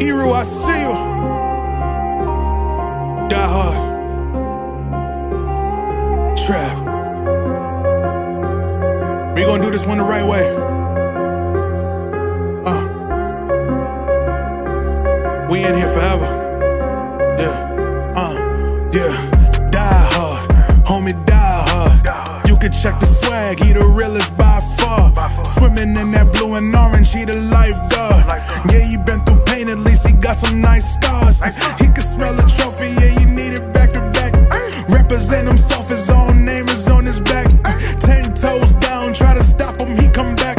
Eru, I see you. Die hard. Trav. We gonna do this one the right way. We in here forever. Yeah. Die hard. Homie, die hard. You can check the swag, he the realest by far. Swimming in that blue and orange, he the lifeguard. Yeah, he been through pain, at least he got some nice scars. He can smell a trophy, yeah, he need it back to back. Represent himself, his own name is on his back. 10 toes down, try to stop him, he come back.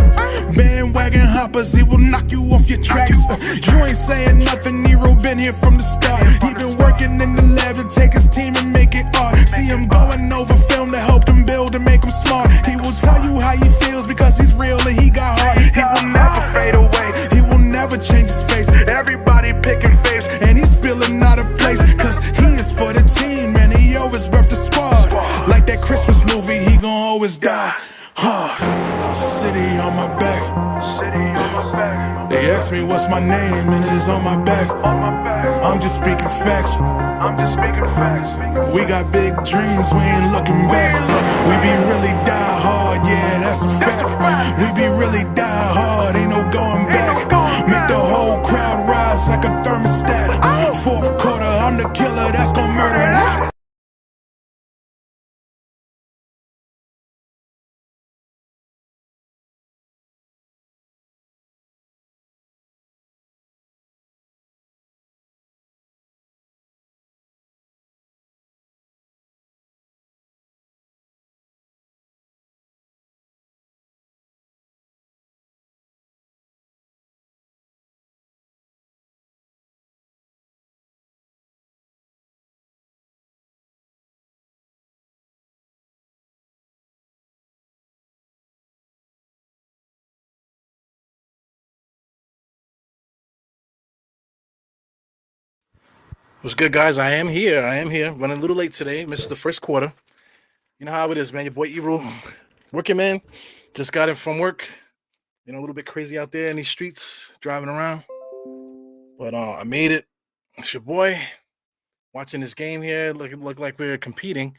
Bandwagon hoppers, he will knock you off your tracks. You ain't saying nothing, Nero been here from the start. He been working in the lab to take his team and make it art. See him going over film to help him build and make him smart. He will tell you how he feels because he's real and he got heart. He will never fade away, he will never change his face. Everybody picking faves and he's feeling out of place. Cause he is for the team and he always rep the squad. Like that Christmas movie, he gon' always die hard. City on my back. They ask me what's my name and it's on my back. I'm just speaking facts. We got big dreams, we ain't looking back. We be really die hard, yeah, that's a fact. We be really die hard, ain't no going back. Make the whole crowd rise like a thermostat. Fourth quarter, I'm the killer that's gon' murder that. What's good, guys? I am here. Running a little late today. Missed the first quarter. You know how it is, man. Your boy Ebro, working, man. Just got in from work. You know, a little bit crazy out there in these streets, driving around. But I made it. It's your boy. Watching this game here. Look like we're competing.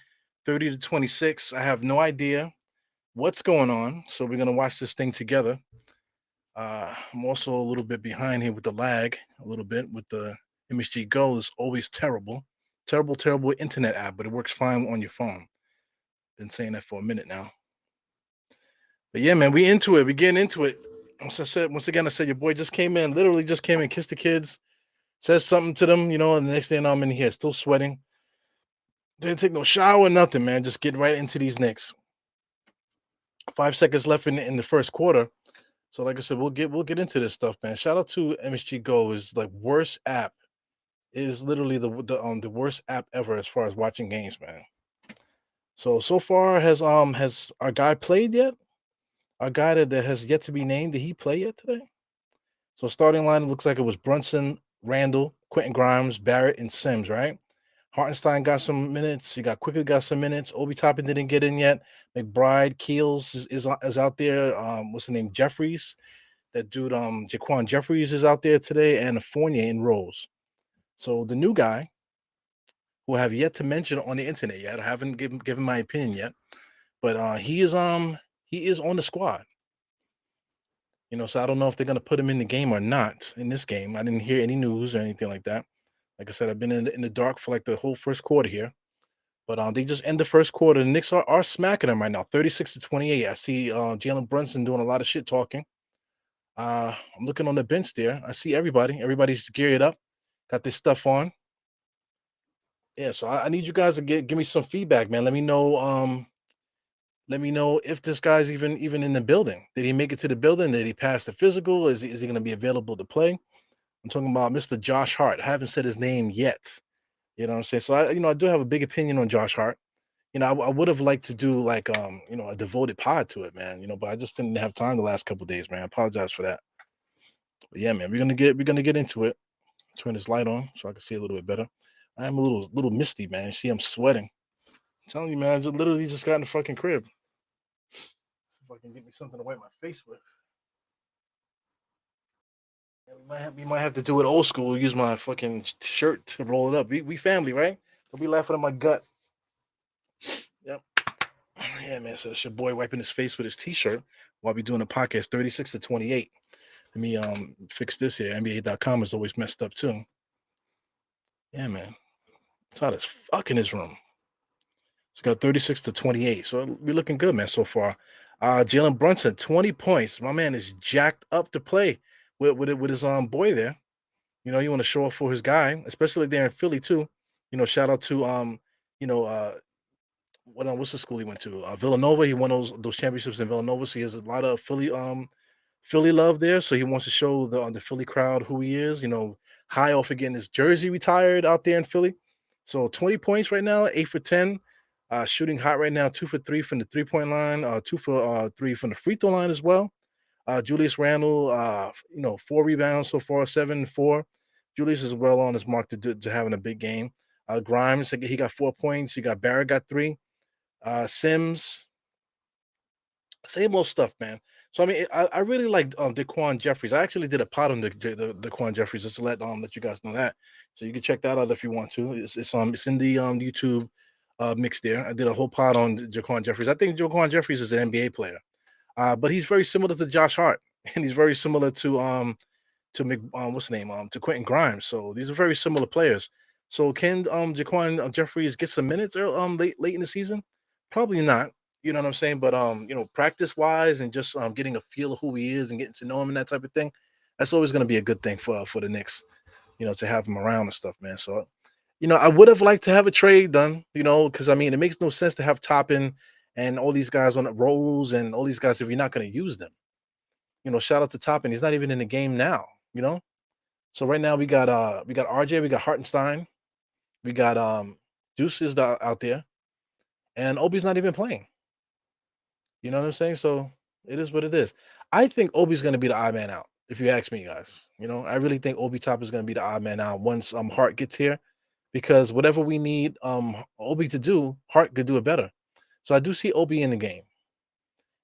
30-26. I have no idea what's going on. So we're gonna watch this thing together. I'm also a little bit behind here with the lag, a little bit with the MSG Go is always terrible. Terrible internet app, but it works fine on your phone. Been saying that for a minute now. But yeah, man, we into it. We getting into it. Once again, I said your boy just came in, literally just came in, kissed the kids, says something to them, you know, and the next thing I'm in here, still sweating. Didn't take no shower, nothing, man. Just getting right into these Knicks. 5 seconds left in the first quarter. So, like I said, we'll get into this stuff, man. Shout out to MSG Go, is like worst app. Is literally the worst app ever as far as watching games, man. So far has our guy played yet? Our guy that has yet to be named, did he play yet today? So starting line, it looks like it was Brunson, Randall, Quentin Grimes, Barrett, and Sims, right? Hartenstein got some minutes. You got Quickly got some minutes. Obi Toppin didn't get in yet. McBride, Keels is out there. What's the name? Jeffries. That dude, Jaquan Jeffries is out there today, and Fournier in Rose. So the new guy, who I have yet to mention on the internet yet, I haven't given my opinion yet, but he is on the squad. You know, so I don't know if they're gonna put him in the game or not in this game. I didn't hear any news or anything like that. Like I said, I've been in the dark for like the whole first quarter here. But they just end the first quarter. The Knicks are smacking them right now, 36-28. I see Jalen Brunson doing a lot of shit talking. I'm looking on the bench there. I see everybody. Everybody's geared up, got this stuff on. Yeah, so I need you guys to give me some feedback, man. Let me know. Let me know if this guy's even in the building. Did he make it to the building? Did he pass the physical? Is he going to be available to play? I'm talking about Mr. Josh Hart. I haven't said his name yet. You know what I'm saying? So I do have a big opinion on Josh Hart. You know, I would have liked to do like a devoted pod to it, man. You know, but I just didn't have time the last couple of days, man. I apologize for that. But yeah, man, we're gonna get into it. Turn this light on so I can see a little bit better. I am a little misty, man. You see, I'm sweating. I'm telling you, man, I just literally just got in the fucking crib. See if I can get me something to wipe my face with. We might have to do it old school. Use my fucking shirt to roll it up. We family, right? Don't be laughing at my gut. Yep. Yeah, man. So it's your boy wiping his face with his t-shirt while we doing a podcast 36 to 28. Let me fix this here. NBA.com is always messed up too. Yeah, man. It's hot as fuck in his room. It's got 36 to 28. So we're looking good, man, so far. Jalen Brunson, 20 points. My man is jacked up to play with his boy there. You know, you want to show up for his guy, especially there in Philly too. You know, shout out to you know, what's the school he went to? Villanova. He won those championships in Villanova. So he has a lot of Philly love there. So he wants to show the Philly crowd who he is. You know, high off of getting his jersey retired out there in Philly. So 20 points right now, 8 for 10. Shooting hot right now, 2 for 3 from the 3-point line, 2 for 3 from the free throw line as well. Julius Randle, 4 rebounds so far, 7 and 4. Julius is well on his mark to having a big game. Grimes, he got 4 points. You got Barrett got 3. Sims, same old stuff, man. So I mean, I really like Daquan Jeffries. I actually did a pot on the Daquan Jeffries just to let you guys know that. So you can check that out if you want to. It's in the YouTube mix there. I did a whole pot on Daquan Jeffries. I think Daquan Jeffries is an NBA player, but he's very similar to Josh Hart, and he's very similar to what's the name to Quentin Grimes. So these are very similar players. So can Jaquan Jeffries get some minutes late in the season? Probably not. You know what I'm saying? But practice wise and just getting a feel of who he is and getting to know him and that type of thing, that's always going to be a good thing for the Knicks. You know, to have him around and stuff, man. So, I would have liked to have a trade done. Because I mean, it makes no sense to have Toppin and all these guys on the rolls and all these guys if you're not going to use them. Shout out to Toppin. He's not even in the game now. You know. So right now we got RJ, we got Hartenstein, we got Deuce is out there, and Obi's not even playing. You know what I'm saying? So it is what it is. I think Obi's going to be the odd man out. If you ask me, guys, I really think Obi Top is going to be the odd man out once Hart gets here, because whatever we need Obi to do, Hart could do it better. So I do see Obi in the game.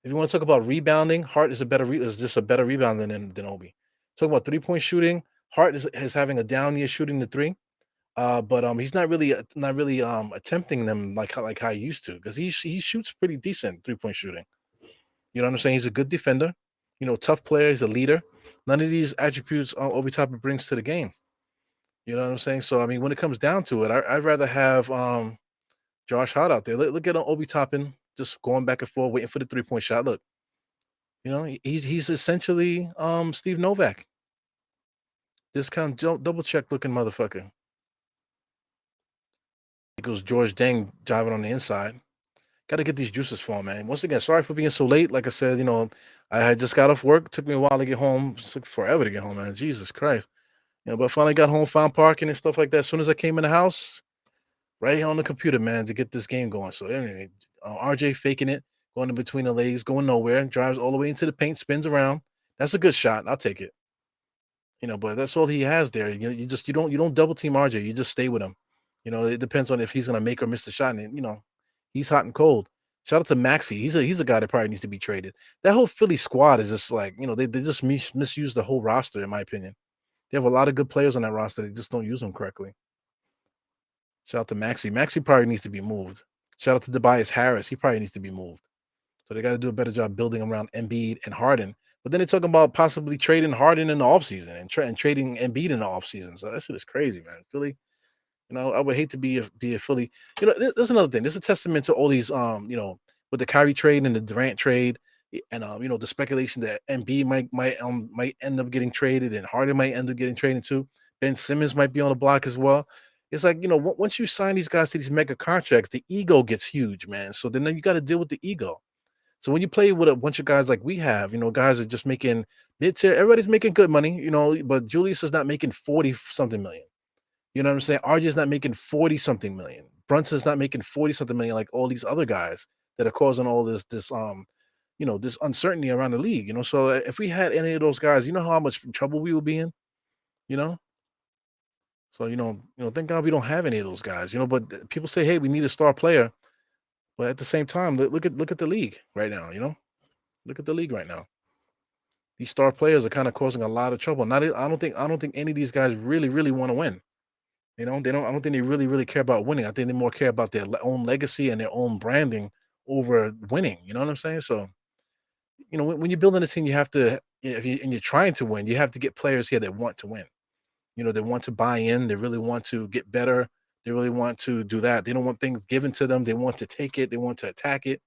If you want to talk about rebounding, Hart is just a better rebounder than Obi. Talking about 3-point shooting, Hart is having a down year shooting the three. But he's not really attempting them like how he used to, because he shoots pretty decent 3-point shooting. You know what I'm saying? He's a good defender, tough player. He's a leader. None of these attributes Obi Toppin brings to the game. You know what I'm saying? So I mean, when it comes down to it, I'd rather have Josh Hart out there. Look at Obi Toppin just going back and forth, waiting for the 3-point shot. Look, he's essentially Steve Novak. This kind of double check looking motherfucker. It goes George Deng driving on the inside. Got to get these juices for him, man. Once again, sorry for being so late. Like I said, I had just got off work. Took me a while to get home. It took forever to get home, man. Jesus Christ. But finally got home, found parking and stuff like that. As soon as I came in the house, right here on the computer, man, to get this game going. So anyway, RJ faking it, going in between the legs, going nowhere, drives all the way into the paint, spins around. That's a good shot. I'll take it. But that's all he has there. You don't double team RJ. You just stay with him. It depends on if he's gonna make or miss the shot. And he's hot and cold. Shout out to Maxey. He's a guy that probably needs to be traded. That whole Philly squad is just like, they just misuse the whole roster, in my opinion. They have a lot of good players on that roster. They just don't use them correctly. Shout out to Maxey. Maxey probably needs to be moved. Shout out to Tobias Harris. He probably needs to be moved. So they got to do a better job building around Embiid and Harden. But then they're talking about possibly trading Harden in the offseason and trading Embiid in the offseason. So that shit is crazy, man. Philly, I would hate to be a Philly. There's another thing. There's a testament to all these, with the Kyrie trade and the Durant trade, and the speculation that Embiid might end up getting traded and Harden might end up getting traded too. Ben Simmons might be on the block as well. It's like, once you sign these guys to these mega contracts, the ego gets huge, man. So then you got to deal with the ego. So when you play with a bunch of guys like we have, guys are just making mid-tier, everybody's making good money, but Julius is not making 40-something million. You know what I'm saying? RJ's not making 40-something million. Brunson's not making 40-something million like all these other guys that are causing all this this uncertainty around the league. So if we had any of those guys, how much trouble we would be in, So thank God we don't have any of those guys, but people say, hey, we need a star player. But at the same time, look at the league right now, Look at the league right now. these star players are kind of causing a lot of trouble. I don't think any of these guys really want to win. They don't. I don't think they really care about winning. I think they more care about their own legacy and their own branding over winning. You know what I'm saying? So when you're building a team, you have to and you're trying to win, you have to get players here that want to win. They want to buy in. They really want to get better. They really want to do that. They don't want things given to them. They want to take it. They want to attack it.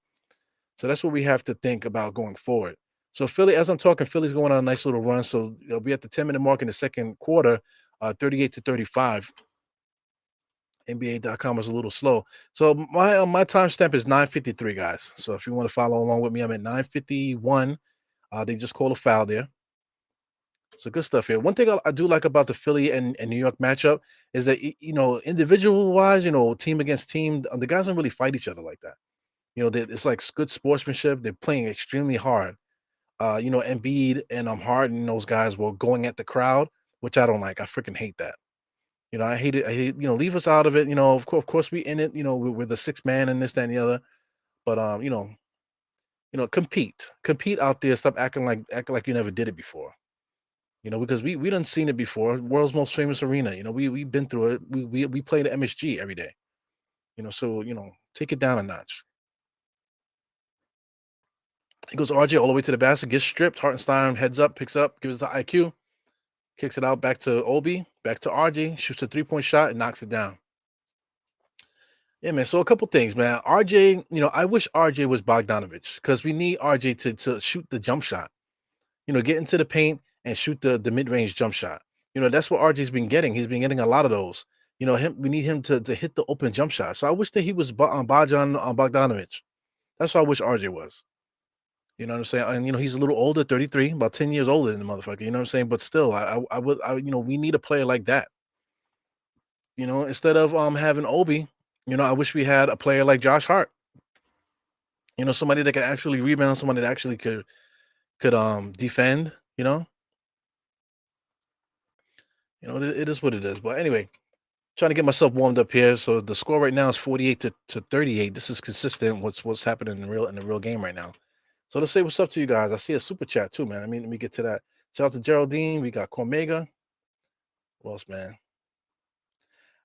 So that's what we have to think about going forward. So Philly, as I'm talking, Philly's going on a nice little run. So they'll be at the 10-minute mark in the second quarter, 38-35. NBA.com was a little slow. So my timestamp is 9:53, guys. So if you want to follow along with me, I'm at 9:51. They just called a foul there. So good stuff here. One thing I do like about the Philly and New York matchup is that individual wise, team against team, the guys don't really fight each other like that. It's like good sportsmanship. They're playing extremely hard. Embiid and Harden and those guys were going at the crowd, which I don't like. I freaking hate that. I hate it. I hate, leave us out of it. Of course, we in it. We're the sixth man and this, that, and the other. But compete out there. Stop acting like you never did it before. Because we done seen it before. World's most famous arena. We've been through it. We play the MSG every day. So take it down a notch. He goes RJ all the way to the basket, gets stripped. Hartenstein heads up, picks up, gives the IQ, kicks it out back to Obi, back to RJ, shoots a 3-point shot and knocks it down. Yeah, man. So a couple things, man. RJ, I wish RJ was Bogdanovich because we need RJ to shoot the jump shot. Get into the paint and shoot the mid-range jump shot. That's what RJ's been getting. He's been getting a lot of those. We need him to hit the open jump shot. So I wish that he was on Bogdanovich. That's what I wish RJ was. You know what I'm saying? And he's a little older, 33, about 10 years older than the motherfucker. You know what I'm saying? But still, we need a player like that. Instead of having Obi, I wish we had a player like Josh Hart. Somebody that could actually rebound, somebody that actually could defend. It is what it is. But anyway, trying to get myself warmed up here. So the score right now is 48 to 38. This is consistent. What's happening in the real game right now. So let's say what's up to you guys. I see a super chat too, man. Let me get to that. Shout out to Geraldine. We got Cormega. What else, man?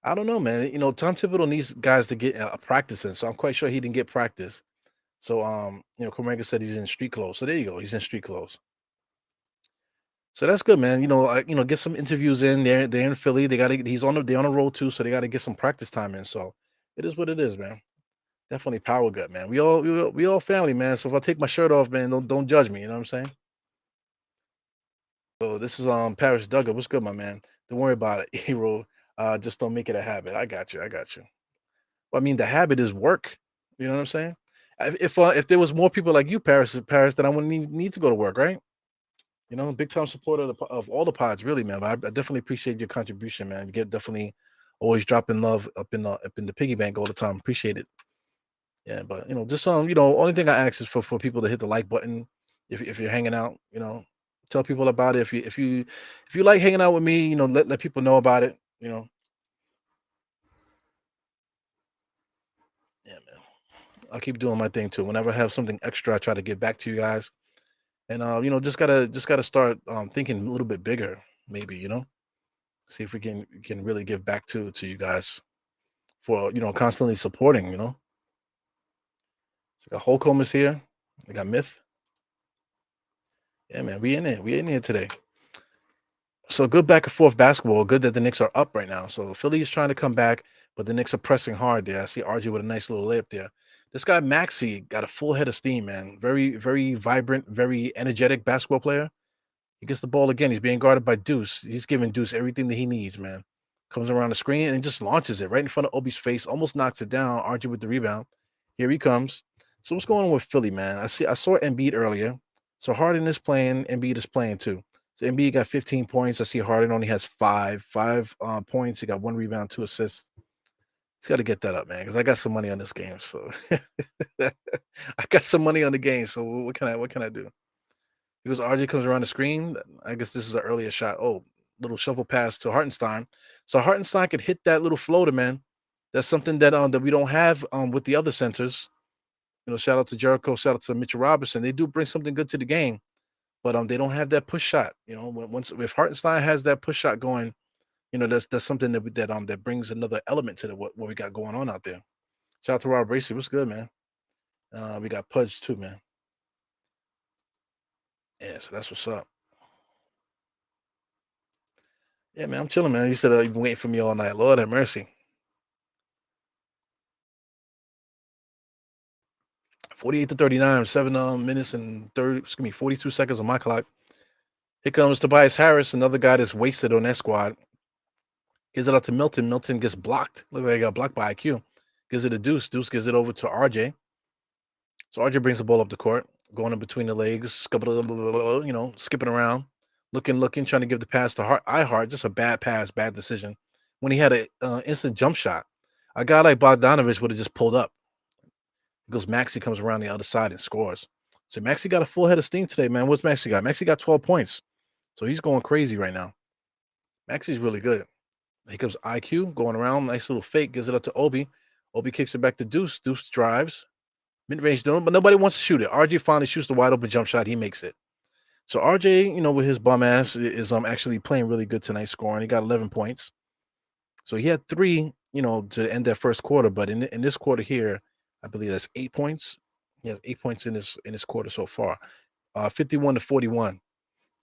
I don't know, man. Tom Thibodeau needs guys to get a practice in. So I'm quite sure he didn't get practice. So Cormega said he's in street clothes. So there you go. He's in street clothes. So that's good, man. Get some interviews in. They're in Philly. They're on a road too, so they gotta get some practice time in. So it is what it is, man. Definitely power gut, man. We all family, man. So if I take my shirt off, man, don't judge me. You know what I'm saying? So this is Paris Duggar. What's good, my man? Don't worry about it, hero. Just don't make it a habit. I got you. I got you. Well, I mean, the habit is work. You know what I'm saying? If there was more people like you, Paris, then I wouldn't need to go to work, right? Big time supporter of all the pods, really, man. But I definitely appreciate your contribution, man. You get definitely always dropping love up in the piggy bank all the time. Appreciate it. Yeah, but just only thing I ask is for people to hit the like button if you're hanging out. Tell people about it. If you like hanging out with me, let people know about it. Yeah, man. I'll keep doing my thing too. Whenever I have something extra, I try to get back to you guys. And just gotta start thinking a little bit bigger, maybe, see if we can really give back to you guys for constantly supporting. So got Holcomb is here. We got Myth. Yeah, man, we in here today. So good back and forth basketball. Good that the Knicks are up right now. So Philly is trying to come back, but the Knicks are pressing hard there. I see RJ with a nice little layup there. This guy Maxi got a full head of steam, man. Very, very vibrant, very energetic basketball player. He gets the ball again. He's being guarded by Deuce. He's giving Deuce everything that he needs, man. Comes around the screen and just launches it right in front of Obi's face. Almost knocks it down. RJ with the rebound. Here he comes. So what's going on with Philly, man? I saw Embiid earlier. So Harden is playing. Embiid is playing too. So Embiid got 15 points. I see Harden only has five points. He got 1 rebound, 2 assists. He's got to get that up, man, because I got some money on this game. So I got some money on the game. So what can I do? Because RJ comes around the screen. I guess this is an earlier shot. Oh, little shovel pass to Hartenstein. So Hartenstein could hit that little floater, man. That's something that we don't have with the other centers. Shout out to Jericho. Shout out to Mitchell Robinson. They do bring something good to the game. but they don't have that push shot. Once if Hartenstein has that push shot going, that's something that brings another element to what we got going on out there. Shout out to Rob Bracy. What's good, man? We got Pudge too, man. Yeah, so that's what's up. Yeah, man, I'm chilling, man. You said you've been waiting for me all night. Lord have mercy. 48 to 39, 7 minutes and 42 seconds on my clock. Here comes Tobias Harris, another guy that's wasted on that squad. Gives it out to Milton. Milton gets blocked. Look like he got blocked by IQ. Gives it to Deuce. Deuce gives it over to RJ. So RJ brings the ball up the court, going in between the legs, skipping around, looking, trying to give the pass to Hart. Just a bad pass, bad decision. When he had an instant jump shot, a guy like Bogdanovich would have just pulled up. Goes Maxi comes around the other side and scores. So Maxi got a full head of steam today, man. What's Maxi got? Maxi got 12 points. So he's going crazy right now. Maxi's really good. Here comes IQ going around. Nice little fake. Gives it up to Obi. Obi kicks it back to Deuce. Deuce drives. Mid-range doing, but nobody wants to shoot it. RJ finally shoots the wide open jump shot. He makes it. So RJ, with his bum ass, is actually playing really good tonight, scoring. He got 11 points. So he had 3, to end that first quarter. But in this quarter here, I believe that's 8 points. He has 8 points in this quarter so far. 51 to 41.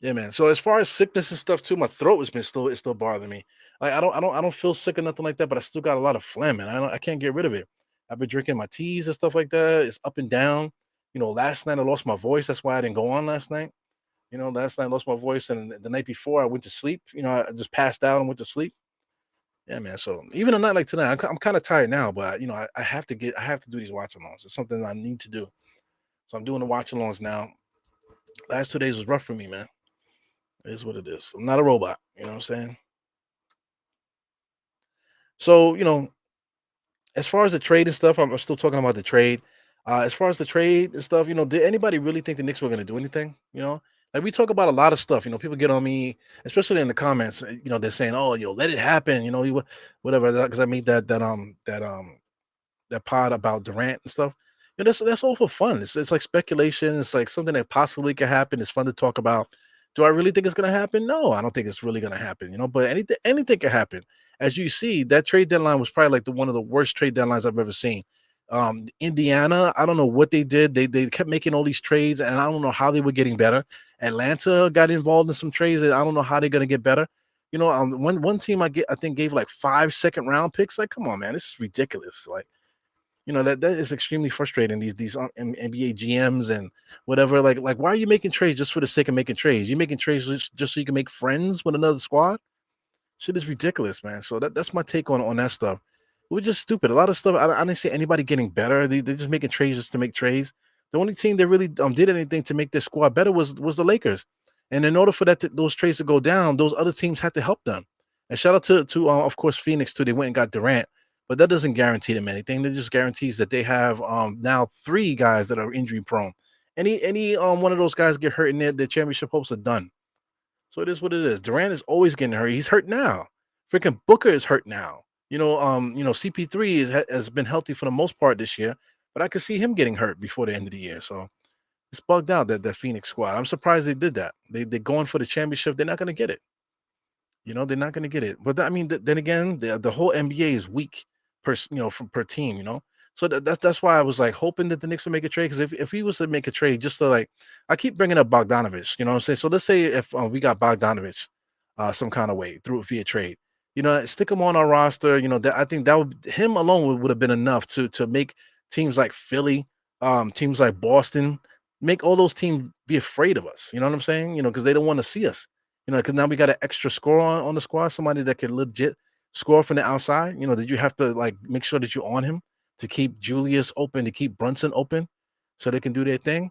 Yeah, man. So as far as sickness and stuff too, my throat has been it's still bothering me. Like I don't feel sick or nothing like that, but I still got a lot of phlegm, and I can't get rid of it. I've been drinking my teas and stuff like that. It's up and down. Last night I lost my voice. That's why I didn't go on last night. Last night I lost my voice, and the night before I went to sleep. I just passed out and went to sleep. Yeah, man. So even a night like tonight, I'm kind of tired now, but I have to do these watch alongs. It's something I need to do. So I'm doing the watch alongs now. Last 2 days was rough for me, man. It is what it is. I'm not a robot. You know what I'm saying? So, as far as the trade and stuff, I'm still talking about the trade. As far as the trade and stuff, did anybody really think the Knicks were going to do anything? Like we talk about a lot of stuff. People get on me, especially in the comments. They're saying, "Oh, let it happen." Whatever. Because I made that pod about Durant and stuff. That's all for fun. It's like speculation. It's like something that possibly could happen. It's fun to talk about. Do I really think it's going to happen? No, I don't think it's really going to happen. But anything can happen. As you see, that trade deadline was probably like one of the worst trade deadlines I've ever seen. Indiana, I don't know what they did. They kept making all these trades, and I don't know how they were getting better. Atlanta got involved in some trades, and I don't know how they're going to get better. One team I think gave like 5 second-round picks. Like, come on, man, this is ridiculous. Like, that is extremely frustrating. These NBA GMs and whatever. Like, why are you making trades just for the sake of making trades? You're making trades just so you can make friends with another squad. Shit is ridiculous, man. So that's my take on that stuff. It was just stupid. A lot of stuff. I didn't see anybody getting better. They're just making trades just to make trades. The only team that really did anything to make their squad better was the Lakers. And in order for those trades to go down, those other teams had to help them. And shout out to of course Phoenix too. They went and got Durant, but that doesn't guarantee them anything. That just guarantees that they have now 3 guys that are injury prone. Any one of those guys get hurt in their championship hopes are done. So it is what it is. Durant is always getting hurt. He's hurt now. Freaking Booker is hurt now. CP3 has been healthy for the most part this year, but I could see him getting hurt before the end of the year. So it's bugged out that Phoenix squad. I'm surprised they did that. They're going for the championship. They're not going to get it. They're not going to get it. But then again, the whole NBA is weak per team. So that's why I was like hoping that the Knicks would make a trade. Because if he was to make a trade, just to like, I keep bringing up Bogdanovich. You know what I'm saying? So let's say if we got Bogdanovich some kind of way via trade, stick him on our roster. I think that him alone would have been enough to make teams like Philly, teams like Boston, make all those teams be afraid of us. You know what I'm saying? Because they don't want to see us. Because now we got an extra score on the squad, somebody that can legit score from the outside. That you have to like make sure that you're on him to keep Julius open, to keep Brunson open, so they can do their thing.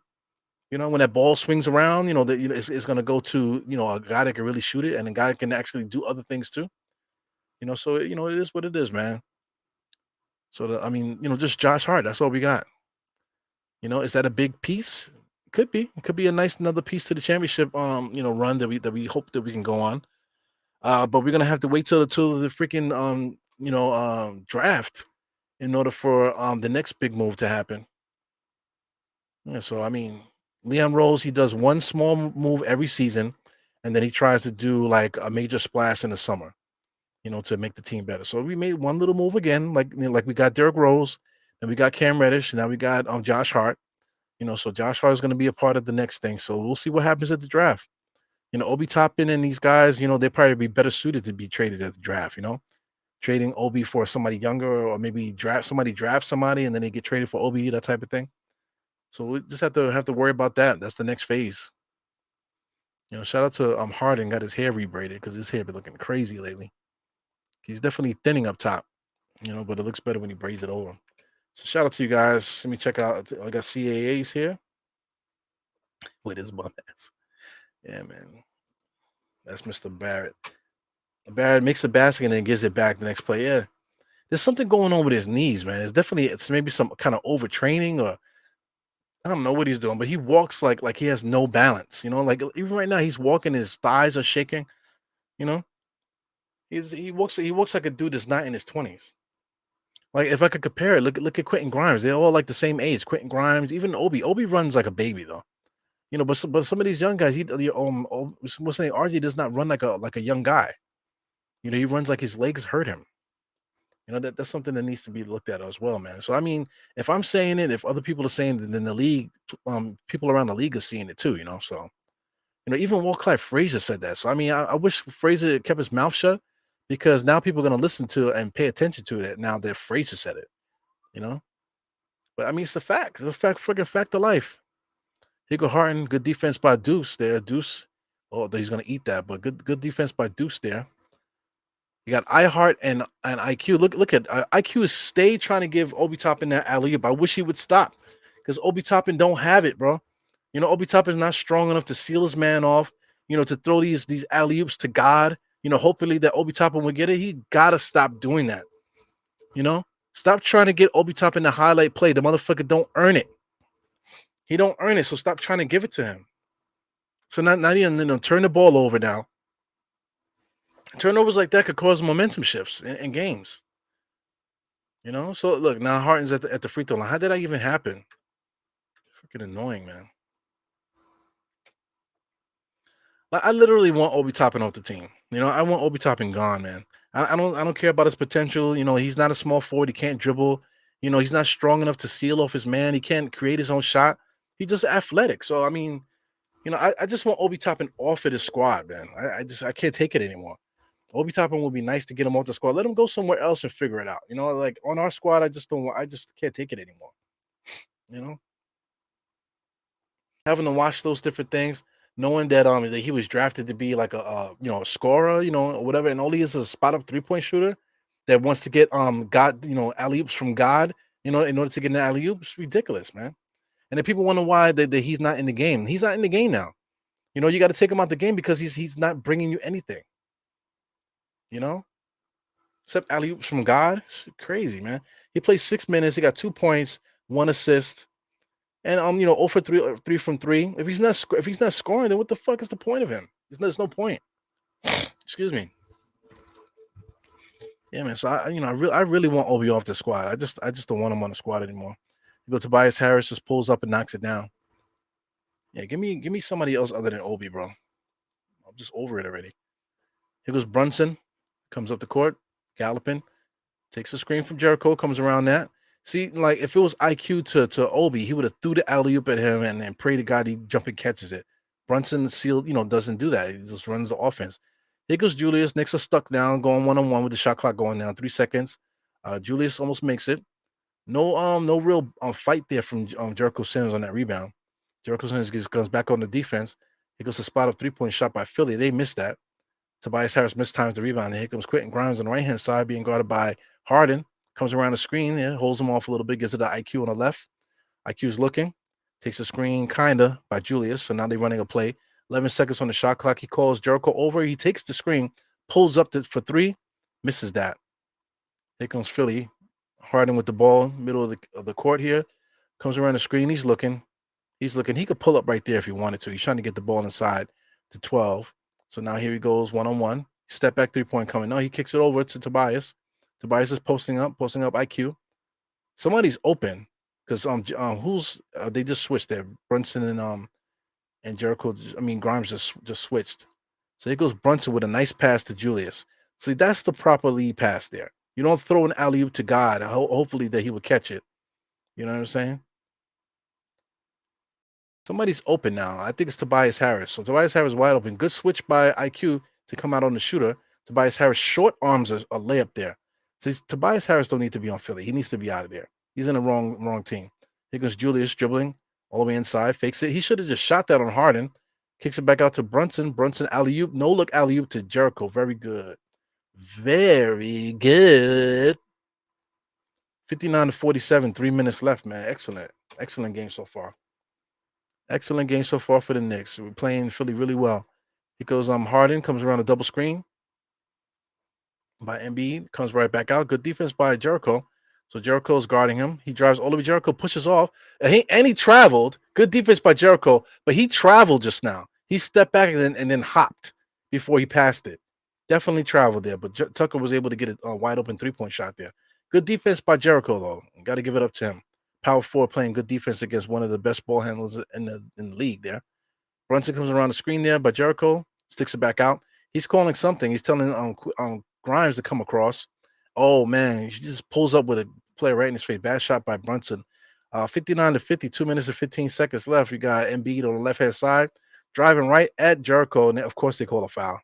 When that ball swings around, it's going to go to a guy that can really shoot it, and a guy that can actually do other things too. So it is what it is, man. So just Josh Hart. That's all we got. Is that a big piece? Could be. It could be a nice another piece to the championship run that we hope that we can go on. But we're gonna have to wait till the freaking draft in order for the next big move to happen. Yeah, so Leon Rose, he does one small move every season, and then he tries to do like a major splash in the summer, to make the team better. So we made one little move again, like we got Derrick Rose, and we got Cam Reddish, and now we got Josh Hart. So Josh Hart is going to be a part of the next thing. So we'll see what happens at the draft. Obi Toppin and these guys, they probably be better suited to be traded at the draft. Trading Obi for somebody younger, or maybe draft somebody, and then they get traded for Obi, that type of thing. So we just have to worry about that. That's the next phase. Shout out to Harden, got his hair rebraided because his hair been looking crazy lately. He's definitely thinning up top, but it looks better when he braids it over. So shout out to you guys. Let me check out. I got CAAs here with his bum ass. Yeah, man. That's Mr. Barrett. Barrett makes a basket and then gives it back the next play. Yeah. There's something going on with his knees, man. It's maybe some kind of overtraining, or I don't know what he's doing, but he walks like he has no balance. Like even right now he's walking, his thighs are shaking. You know, he walks like a dude that's not in his 20s. Like if I could compare it, look at Quentin Grimes. They're all like the same age. Quentin Grimes, even Obi. Obi runs like a baby though. But some of these young guys, what's his name? RJ does not run like a young guy. He runs like his legs hurt him. That's something that needs to be looked at as well, man. So I mean, if I'm saying it, if other people are saying it, then the league, people around the league are seeing it too. So even Walt Clyde Frazier said that. So I mean, I wish Frazier kept his mouth shut, because now people are gonna listen to it and pay attention to it now that Frazier said it. But I mean, it's a fact. It's a freaking fact of life. Hugo Harton, good defense by Deuce there. Deuce, oh, he's gonna eat that, but good defense by Deuce there. You got iHeart and IQ. Look at IQ is stay trying to give Obi Toppin that alley-oop. I wish he would stop, because Obi Toppin don't have it, bro. Obi Toppin is not strong enough to seal his man off. To throw these alley-oops to God. Hopefully that Obi Toppin will get it. He gotta stop doing that. Stop trying to get Obi Toppin the highlight play. The motherfucker don't earn it. He don't earn it, so stop trying to give it to him. So not even turn the ball over now. Turnovers like that could cause momentum shifts in games. So look, now Harton's at the free throw line. How did that even happen? Freaking annoying, man. I literally want Obi Toppin off the team. I want Obi Toppin gone, man. I don't care about his potential. He's not a small forward. He can't dribble. He's not strong enough to seal off his man. He can't create his own shot. He's just athletic. So I mean, I just want Obi Toppin off of the squad, man. I can't take it anymore. Obi Toppin would be nice to get him off the squad. Let him go somewhere else and figure it out. Like on our squad, I just can't take it anymore. Having to watch those different things, knowing that he was drafted to be like a scorer, or whatever, and all he is a spot up 3-point shooter that wants to get God, alley-oops from God, in order to get an alley-oop. It's ridiculous, man. And then people wonder why that he's not in the game. He's not in the game now. You got to take him out the game because he's not bringing you anything. Except alley-oops from God. It's crazy, man. He played 6 minutes. He got 2 points, 1 assist, and 0 for 3 from 3. If he's not scoring, then what the fuck is the point of him? There's no point. Excuse me. Yeah, man. So I really want Obi off the squad. I just don't want him on the squad anymore. You go Tobias Harris, just pulls up and knocks it down. Yeah, give me somebody else other than Obi, bro. I'm just over it already. Here goes Brunson, comes up the court, galloping, takes a screen from Jericho, comes around that. See, like if it was IQ to Obi, he would have threw the alley oop at him and then pray to God he jump and catches it. Brunson sealed, doesn't do that. He just runs the offense. Here goes Julius. Knicks are stuck down, going 1-on-1 with the shot clock going down. 3 seconds. Julius almost makes it. No real fight there from Jericho Sims on that rebound. Jericho Sims goes back on the defense. He goes to spot up 3-point shot by Philly. They missed that. Tobias Harris mistimes the rebound. And here comes Quentin Grimes on the right-hand side being guarded by Harden. Comes around the screen, holds him off a little bit, gets to the IQ on the left. IQ's looking, takes a screen kinda by Julius. So now they're running a play. 11 seconds on the shot clock. He calls Jericho over. He takes the screen, pulls up for 3, misses that. Here comes Philly. Harden with the ball, middle of the court here. Comes around the screen. He's looking. He could pull up right there if he wanted to. He's trying to get the ball inside to 12. So now here he goes, 1-on-1. Step back 3-point coming. No, he kicks it over to Tobias. Tobias is posting up IQ. Somebody's open because who's they just switched there. Brunson and Jericho. I mean Grimes just switched. So here goes Brunson with a nice pass to Julius. See, that's the proper lead pass there. You don't throw an alley oop to God. Hopefully that he would catch it. You know what I'm saying? Somebody's open now. I think it's Tobias Harris. So Tobias Harris wide open. Good switch by IQ to come out on the shooter. Tobias Harris short arms a layup there. So Tobias Harris don't need to be on Philly. He needs to be out of there. He's in the wrong team. Here goes Julius dribbling all the way inside. Fakes it. He should have just shot that on Harden. Kicks it back out to Brunson. Brunson alley oop. No look alley oop to Jericho. Very good. Very good. 59-47. 3 minutes left, man. Excellent. Excellent game so far. Excellent game so far for the Knicks. We're playing Philly really well. He goes, Harden comes around a double screen by Embiid, comes right back out. Good defense by Jericho. So Jericho's guarding him. He drives all the way. Jericho pushes off. And he traveled. Good defense by Jericho, but he traveled just now. He stepped back and then hopped before he passed it. Definitely traveled there, but Tucker was able to get a wide open 3-point shot there. Good defense by Jericho, though. Got to give it up to him. Power forward playing good defense against one of the best ball handlers in the league there. Brunson comes around the screen there, but Jericho sticks it back out. He's calling something. He's telling Grimes to come across. Oh, man. He just pulls up with a play right in his face. Bad shot by Brunson. 59-50, 2 minutes and 15 seconds left. You got Embiid on the left-hand side, driving right at Jericho, and of course they call a foul.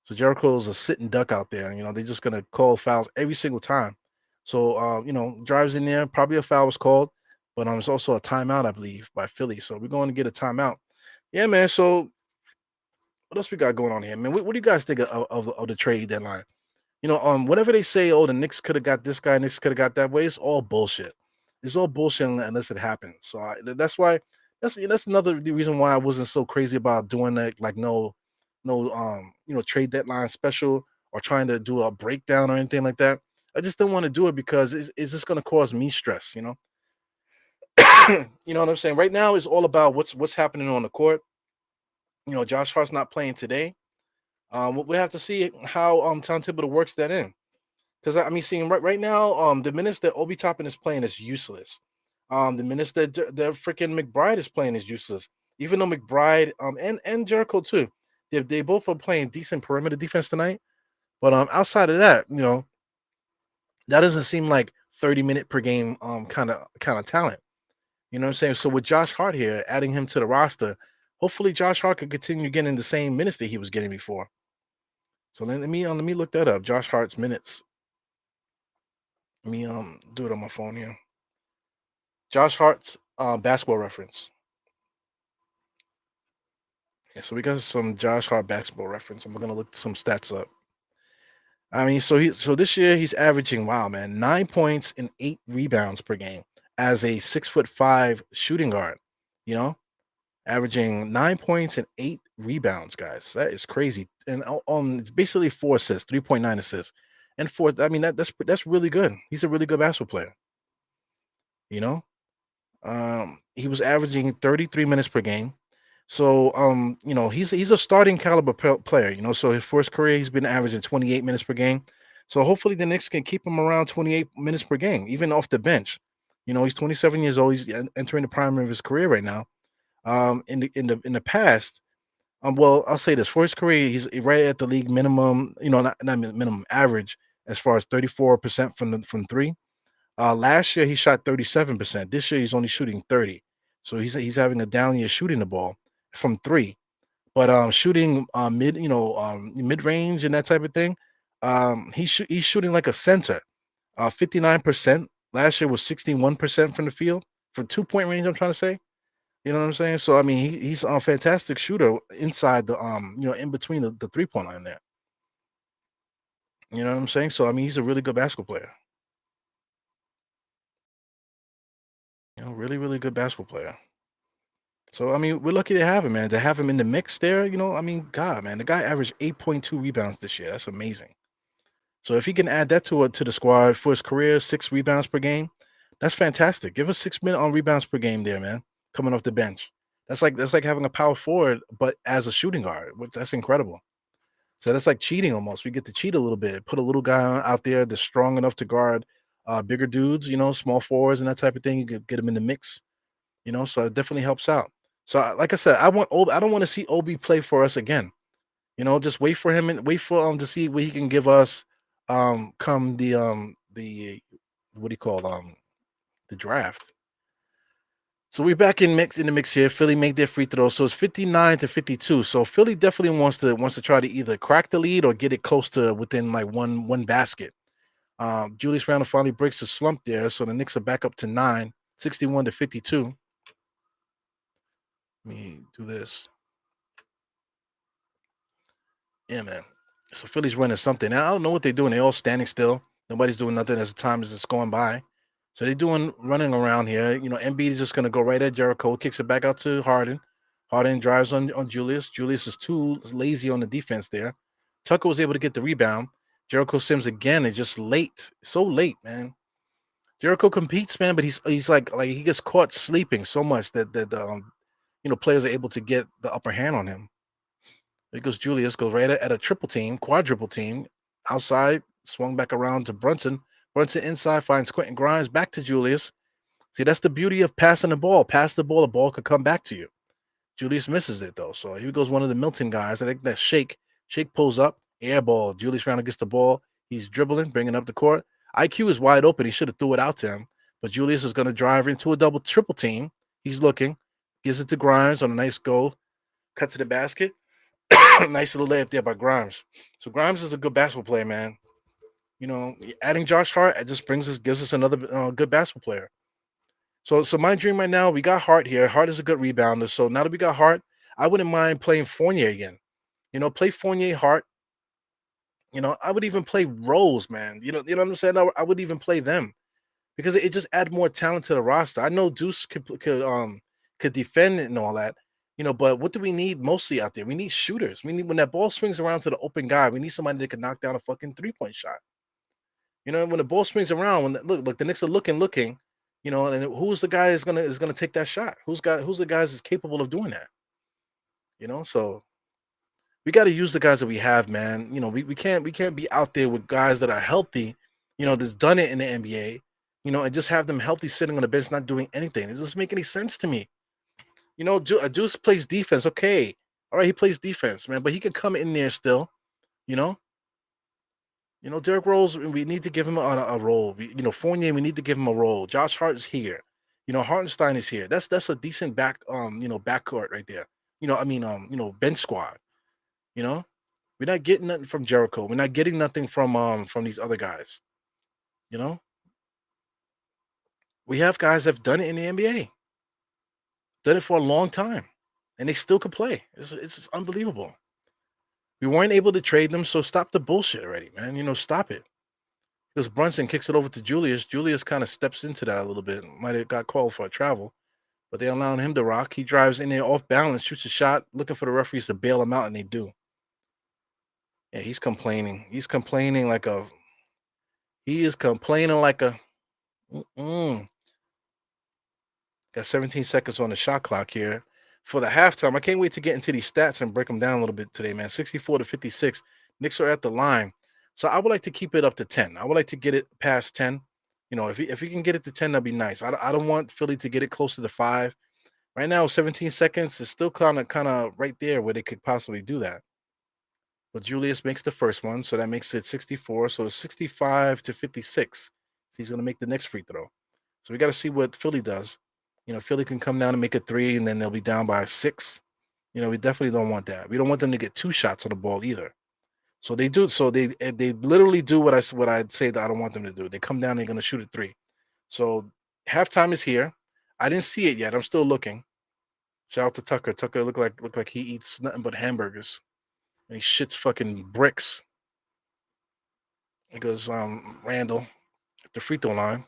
So Jericho's a sitting duck out there. You know, they're just going to call fouls every single time. So, drives in there. Probably a foul was called, but it's also a timeout, I believe, by Philly. So we're going to get a timeout. Yeah, man. So what else we got going on here, man? What do you guys think of the trade deadline? Whatever they say, oh, the Knicks could have got this guy, Knicks could have got that way. It's all bullshit. It's all bullshit unless it happens. So that's why that's another reason why I wasn't so crazy about doing that. Like trade deadline special or trying to do a breakdown or anything like that. I just don't want to do it because it's just going to cause me stress. You know what I'm saying? Right now is all about what's happening on the court. Josh Hart's not playing today. We have to see how Tom Thibodeau works that in. Because seeing right now, the minutes that Obi Toppin is playing is useless. The minutes that the freaking McBride is playing is useless. Even though McBride and Jericho too, they both are playing decent perimeter defense tonight. But outside of that, that doesn't seem like 30-minute per game kind of talent. You know what I'm saying? So with Josh Hart here, adding him to the roster, hopefully Josh Hart could continue getting the same minutes that he was getting before. So let me look that up. Josh Hart's minutes. Let me do it on my phone here. Josh Hart's basketball reference. Yeah, so we got some Josh Hart basketball reference. I'm gonna look some stats up. So this year he's averaging 9 points and 8 rebounds per game as a 6'5" shooting guard. Averaging 9 points and 8 rebounds, guys. That is crazy. And basically 4 assists, 3.9 assists, and 4. That's really good. He's a really good basketball player. He was averaging 33 minutes per game. So, he's a starting caliber player, so for his career, he's been averaging 28 minutes per game. So hopefully the Knicks can keep him around 28 minutes per game, even off the bench. He's 27 years old. He's entering the prime of his career right now. In the past, well, I'll say this, for his career, he's right at the league minimum, not minimum, average as far as 34% from three. Last year he shot 37%. This year he's only shooting 30. So he's having a down year shooting the ball from three. But shooting mid range and that type of thing, he's shooting like a center. 59%. Last year was 61% from the field for 2-point range. I'm trying to say, you know what I'm saying. So he's a fantastic shooter inside the in between the 3-point line there. You know what I'm saying. So he's a really good basketball player. Really, really good basketball player. So we're lucky to have him, man. To have him in the mix there, God, man, the guy averaged 8.2 rebounds this year. That's amazing. So if he can add that to the squad for his career, 6 rebounds per game, that's fantastic. Give us 6 minutes on rebounds per game there, man. Coming off the bench, that's like having a power forward, but as a shooting guard. That's incredible. So that's like cheating almost. We get to cheat a little bit, put a little guy out there that's strong enough to guard bigger dudes, small forwards and that type of thing. You could get them in the mix, so it definitely helps out. So, like I said, I don't want to see Obi play for us again. Just wait for him and wait for to see what he can give us. Come the what do you call the draft. So we're back in the mix here. Philly make their free throw, so it's 59-52. So Philly definitely wants to try to either crack the lead or get it close to within like one basket. Julius Randle finally breaks the slump there, so the Knicks are back up to 9, 61-52. Let me do this. Yeah, man. So Philly's running something. Now, I don't know what they're doing. They're all standing still. Nobody's doing nothing as the time is just going by. So they're doing running around here. Embiid is just gonna go right at Jericho, kicks it back out to Harden. Harden drives on Julius. Julius is too lazy on the defense there. Tucker was able to get the rebound. Jericho Sims again is just late. So late, man. Jericho competes, man, but he's like he gets caught sleeping so much that players are able to get the upper hand on him. There goes Julius, goes right at a triple team, quadruple team, outside, swung back around to Brunson. Brunson inside finds Quentin Grimes, back to Julius. See, that's the beauty of passing the ball. Pass the ball could come back to you. Julius misses it though. So here goes one of the Milton guys. I think that Shake. Shake pulls up, air ball. Julius Randle gets the ball. He's dribbling, bringing up the court. IQ is wide open. He should have threw it out to him. But Julius is going to drive into a triple team. He's looking, gives it to Grimes on a nice go. Cut to the basket. Nice little layup there by Grimes. So Grimes is a good basketball player, man. Adding Josh Hart, it just gives us another good basketball player. So my dream right now, we got Hart here. Hart is a good rebounder. So now that we got Hart, I wouldn't mind playing Fournier again. Play Fournier, Hart. I would even play Rose, man. You know what I'm saying? I would even play them because it just add more talent to the roster. I know Deuce could defend and all that. But what do we need mostly out there? We need shooters. We need when that ball swings around to the open guy, we need somebody that can knock down a fucking 3-point shot. When the ball swings around, look, the Knicks are looking, and who's the guy is gonna take that shot? Who's the guys is capable of doing that? So we got to use the guys that we have, man. We can't be out there with guys that are healthy, that's done it in the NBA, and just have them healthy sitting on the bench not doing anything. It doesn't make any sense to me. Deuce plays defense. Okay. All right, he plays defense, man, but he can come in there still, you know. Derrick Rose, we need to give him a role. Fournier, we need to give him a role. Josh Hart is here. Hartenstein is here. That's a decent backcourt right there. Bench squad. We're not getting nothing from Jericho. We're not getting nothing from these other guys. We have guys that have done it in the NBA. Done it for a long time, and they still could play. It's unbelievable. We weren't able to trade them, so stop the bullshit already, man. Stop it. Because Brunson kicks it over to Julius. Julius kind of steps into that a little bit. Might have got called for a travel, but they allowing him to rock. He drives in there off balance, shoots a shot, looking for the referees to bail him out, and they do. Yeah, he's complaining. He is complaining like a. Got 17 seconds on the shot clock here. For the halftime, I can't wait to get into these stats and break them down a little bit today, man. 64-56. Knicks are at the line. So I would like to keep it up to 10. I would like to get it past 10. If we can get it to 10, that'd be nice. I don't want Philly to get it closer to 5. Right now, 17 seconds is still kind of right there where they could possibly do that. But Julius makes the first one, so that makes it 64. So it's 65-56. He's going to make the next free throw. So we got to see what Philly does. Philly can come down and make a 3, and then they'll be down by 6. We definitely don't want that. We don't want them to get 2 shots on the ball either. So they do. So they literally do what I'd say that I don't want them to do. They come down, they're going to shoot a 3. So halftime is here. I didn't see it yet. I'm still looking. Shout out to Tucker. Tucker look like he eats nothing but hamburgers, and he shits fucking bricks. It goes Randall at the free throw line.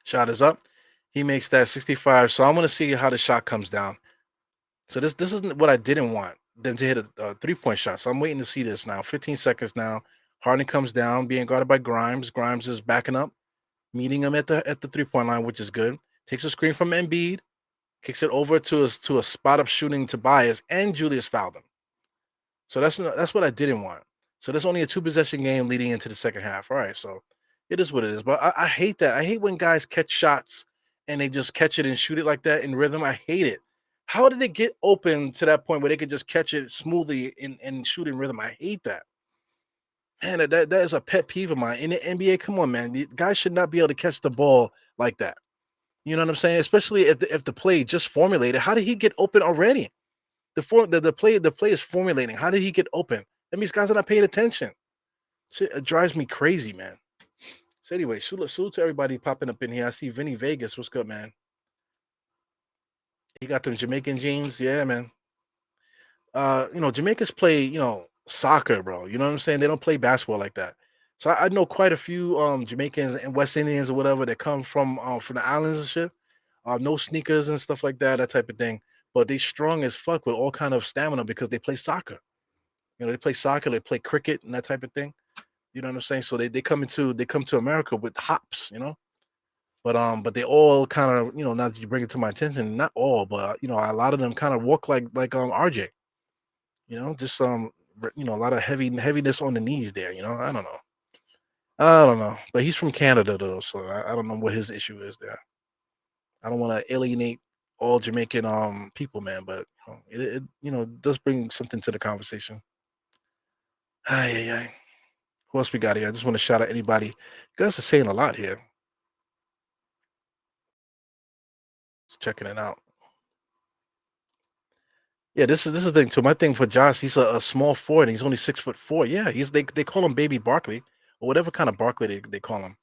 Shot is up. He makes that 65. So I'm going to see how the shot comes down. So this isn't what I didn't want them to hit a 3-point shot. So I'm waiting to see this now. 15 seconds now. Harden comes down, being guarded by Grimes. Grimes is backing up, meeting him at the 3-point line, which is good. Takes a screen from Embiid, kicks it over to a spot up shooting Tobias, and Julius fouled him. So that's what I didn't want. So that's only a 2-possession game leading into the second half. All right, so It is what it is. But I hate that. I hate when guys catch shots and they just catch it and shoot it like that in rhythm. I hate it. How did it get open to that point where they could just catch it smoothly and shoot in rhythm? I hate that. Man, that is a pet peeve of mine. In the NBA, come on, man. The guys should not be able to catch the ball like that. You know what I'm saying? Especially if the play just formulated. How did he get open already? The play is formulating. How did he get open? That means guys are not paying attention. Shit, it drives me crazy, man. So anyway, salute to everybody popping up in here. I see Vinny Vegas. What's good, man? He got them Jamaican jeans. Yeah, man. Jamaicans play, soccer, bro. You know what I'm saying? They don't play basketball like that. So I know quite a few Jamaicans and West Indians or whatever that come from the islands and shit. No sneakers and stuff like that, that type of thing. But they strong as fuck with all kind of stamina because they play soccer. They play soccer, they play cricket and that type of thing. You know what I'm saying? So they come to America with hops, but they all kind of, now that you bring it to my attention, not all, but a lot of them kind of walk like RJ, just a lot of heaviness on the knees there, I don't know. I don't know. But he's from Canada though, so I don't know what his issue is there. I don't want to alienate all Jamaican people, man, but it does bring something to the conversation. Ay, ay, ay. Who else we got here? I just want to shout out anybody. You guys are saying a lot here. Just checking it out. Yeah, this is the thing too. My thing for Josh, he's a small forward. And he's only 6'4". Yeah, they call him Baby Barkley or whatever kind of Barkley they call him.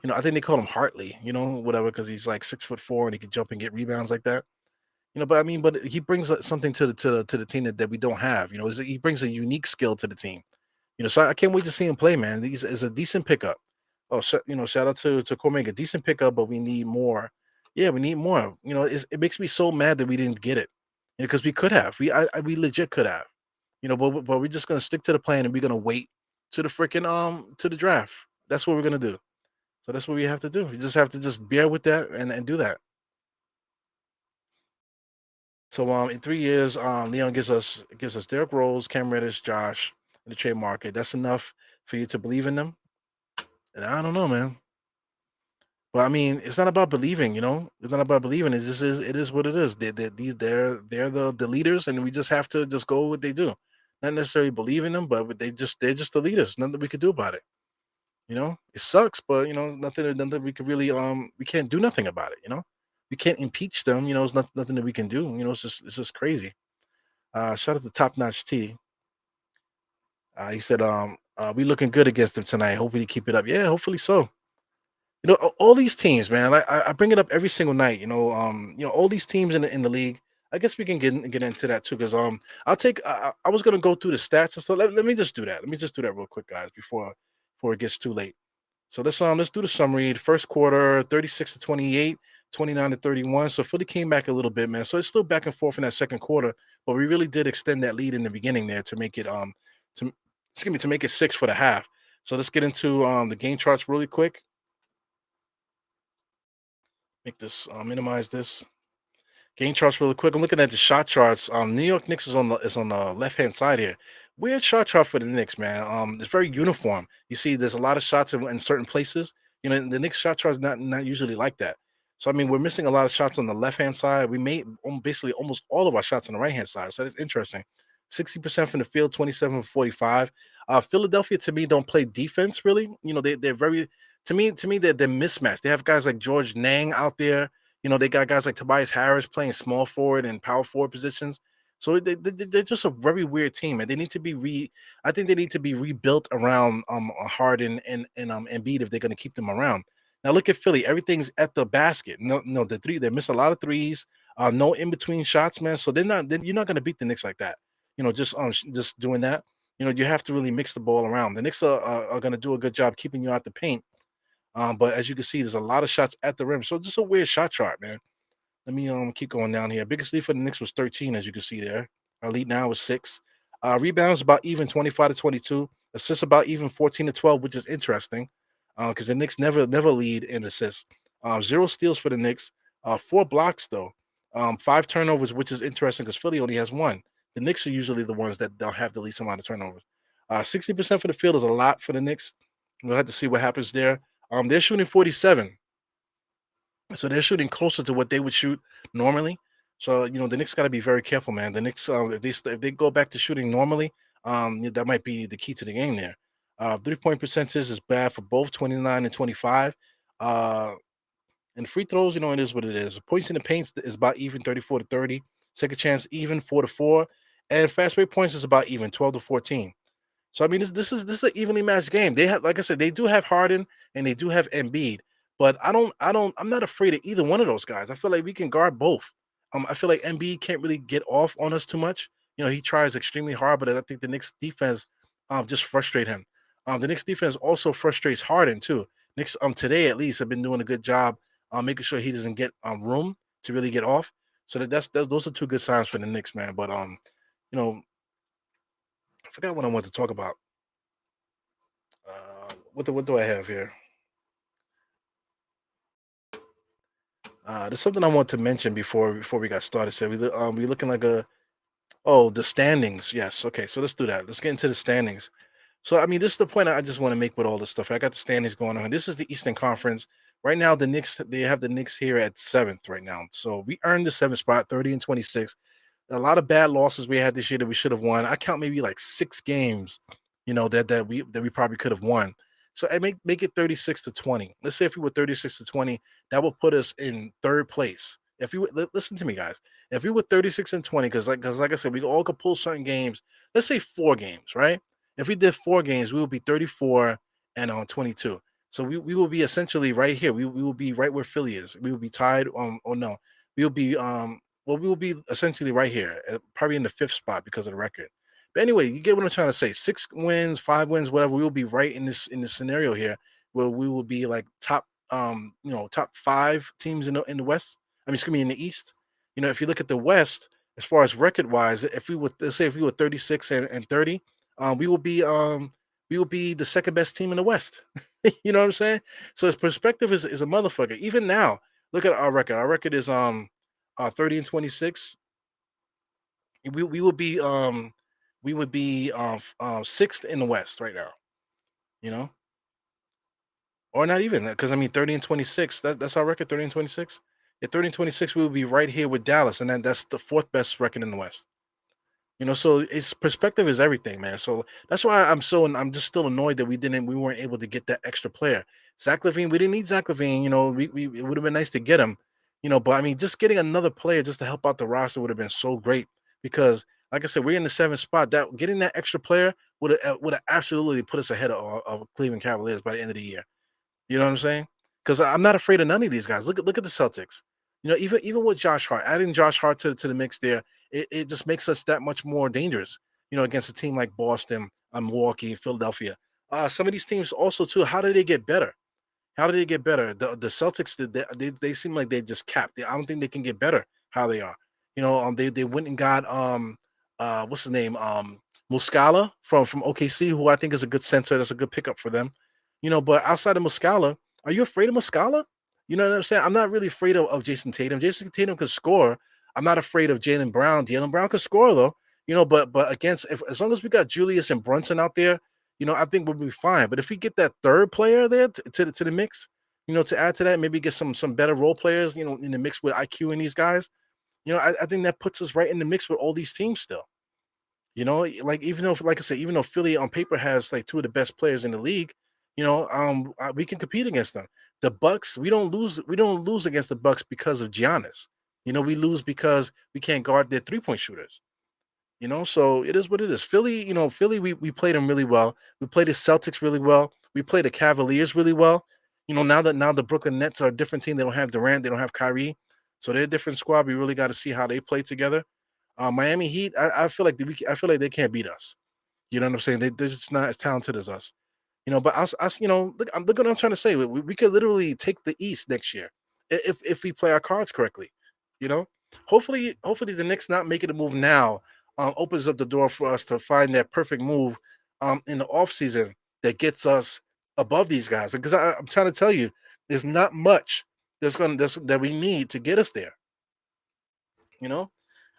I think they call him Hartley. Whatever because he's like 6'4" and he can jump and get rebounds like that. But I mean, but he brings something to the team that we don't have. He brings a unique skill to the team. So I can't wait to see him play, man. He's is a decent pickup. Oh, shout out to Cormega, decent pickup, but we need more. Yeah, we need more. It makes me so mad that we didn't get it because we could have. We legit could have. But we're just gonna stick to the plan and we're gonna wait to the freaking to the draft. That's what we're gonna do. So that's what we have to do. We just have to just bear with that and do that. So in 3 years, Leon gives us Derrick Rose, Cam Reddish, Josh, in the trade market. That's enough for you to believe in them. And I don't know, man. But I mean, it's not about believing, It's not about believing. It is what it is. They're the leaders, and we just have to just go with what they do. Not necessarily believe in them, but they're just the leaders. Nothing we could do about it. It sucks, but nothing we could really we can't do nothing about it. We can't impeach them. It's nothing that we can do. It's just crazy. Shout out to Top Notch T. He said, we looking good against them tonight. Hopefully keep it up. Yeah, hopefully so. All these teams, man. Like I bring it up every single night. All these teams in the league. I guess we can get into that too, because I'll take. I was gonna go through the stats and stuff. Let me just do that. Let me just do that real quick, guys, before it gets too late. So let's do the summary. The first quarter, 36 to 28, 29 to 31. So Philly came back a little bit, man. So it's still back and forth in that second quarter, but we really did extend that lead in the beginning there to make it to excuse me to make it six for the half. So let's get into the game charts really quick. Make this minimize this. Game charts really quick. I'm looking at the shot charts. New York Knicks is on the left hand side here. Weird shot chart for the Knicks, man. It's very uniform. You see, there's a lot of shots in certain places. The Knicks shot chart is not usually like that. So I mean, we're missing a lot of shots on the left hand side. We made basically almost all of our shots on the right hand side. So that's interesting. 60% from the field, 27 for 45. Philadelphia to me don't play defense really. They're very to me they're mismatched. They have guys like George Nang out there. They got guys like Tobias Harris playing small forward and power forward positions. So they're just a very weird team, and they need to be I think they need to be rebuilt around Harden and Embiid if they're going to keep them around. Now look at Philly. Everything's at the basket. No, the three they miss a lot of threes. No in between shots, man. So you're not going to beat the Knicks like that. Just doing that. You have to really mix the ball around. The Knicks are going to do a good job keeping you out the paint. But as you can see, there's a lot of shots at the rim. So just a weird shot chart, man. Let me keep going down here. Biggest lead for the Knicks was 13, as you can see there. Our lead now is 6. Rebounds about even 25 to 22. Assists about even 14 to 12, which is interesting. Because the Knicks never lead in assists. 0 steals for the Knicks. 4 blocks though. 5 turnovers, which is interesting because Philly only has 1. The Knicks are usually the ones that don't have the least amount of turnovers. 60% for the field is a lot for the Knicks. We'll have to see what happens there. They're shooting 47, so they're shooting closer to what they would shoot normally. So the Knicks got to be very careful, man. The Knicks, if they go back to shooting normally, that might be the key to the game there. 3-point percentage is bad for both 29 and 25. Uh, and free throws, it is what it is. Points in the paint is about even 34 to 30. Second chance even 4 to 4, and fast break points is about even 12 to 14. So I mean, this is an evenly matched game. They have, like I said, they do have Harden and they do have Embiid, but I'm not afraid of either one of those guys. I feel like we can guard both. I feel like Embiid can't really get off on us too much. He tries extremely hard, but I think the Knicks defense just frustrate him. The Knicks defense also frustrates Harden too. Knicks today at least have been doing a good job making sure he doesn't get room to really get off. So those are two good signs for the Knicks, man. But you know, I forgot what I wanted to talk about. What do I have here? There's something I want to mention before we got started. So we looking like a the standings. Yes, okay. So let's do that. Let's get into the standings. So I mean, this is the point I just want to make with all this stuff. I got the standings going on. This is the Eastern Conference right now. They have the Knicks here at seventh right now. So we earned the seventh spot, 30 and 26. A lot of bad losses we had this year that we should have won. I count maybe like 6 games, that we probably could have won. So I make it 36 to 20. Let's say if we were 36 to 20, that would put us in third place. If you would listen to me, guys, if we were 36 and 20, because like I said, we all could pull certain games. Let's say 4 games, right? If we did 4 games, we would be 34 and on 22. So we will be essentially right here. We will be right where Philly is. We will be tied. Or no, we will be we will be essentially right here, probably in the fifth spot because of the record. But anyway, you get what I'm trying to say. 6 wins, 5 wins, whatever. We will be right in this scenario here where we will be like top 5 teams in the West. I mean, excuse me, in the East. If you look at the West, as far as record wise, if we would let's say if we were 36 and 30, we will be the second best team in the West. You know what I'm saying? So his perspective is a motherfucker. Even now, look at our record. Our record is 30 and 26. We would be sixth in the West right now, you know, or not even that because I mean 30 and 26. That's our record, 30 and 26. At 30 and 26, we would be right here with Dallas, and that's the fourth best record in the West. So it's perspective is everything, man. So that's why I'm just still annoyed that we weren't able to get that extra player. Zach Levine, we didn't need Zach Levine. We it would have been nice to get him. But I mean, just getting another player just to help out the roster would have been so great because, like I said, we're in the seventh spot. That getting that extra player would have absolutely put us ahead of Cleveland Cavaliers by the end of the year. You know what I'm saying? Because I'm not afraid of none of these guys. Look at the Celtics. Even with Josh Hart, adding Josh Hart to the mix there, it just makes us that much more dangerous. Against a team like Boston, Milwaukee, Philadelphia. Some of these teams also too. How did they get better? How did they get better? The Celtics they seem like they just capped. I don't think they can get better. How they are. They went and got what's his name Muscala from OKC, who I think is a good center. That's a good pickup for them. But outside of Muscala, are you afraid of Muscala? You know what I'm saying? I'm not really afraid of Jason Tatum. Jason Tatum could score. I'm not afraid of Jalen Brown. Jalen Brown could score though. But against as long as we got Julius and Brunson out there, I think we'll be fine. But if we get that third player there to the mix, to add to that, maybe get some better role players, in the mix with IQ and these guys, I think that puts us right in the mix with all these teams still. Like even though, like I said, even though Philly on paper has like two of the best players in the league, we can compete against them. The Bucks, we don't lose against the Bucks because of Giannis. We lose because we can't guard their 3-point shooters. So it is what it is. Philly, Philly, we played them really well. We played the Celtics really well. We played the Cavaliers really well. Now the Brooklyn Nets are a different team. They don't have Durant, they don't have Kyrie, so they're a different squad. We really got to see how they play together. Miami Heat, I feel like I feel like they can't beat us. You know what I'm saying? They're just not as talented as us. But us, look what I'm trying to say. We could literally take the East next year if we play our cards correctly. You know, hopefully the Knicks not making a move now opens up the door for us to find that perfect move in the offseason that gets us above these guys. Because I'm trying to tell you, there's not much that we need to get us there. You know,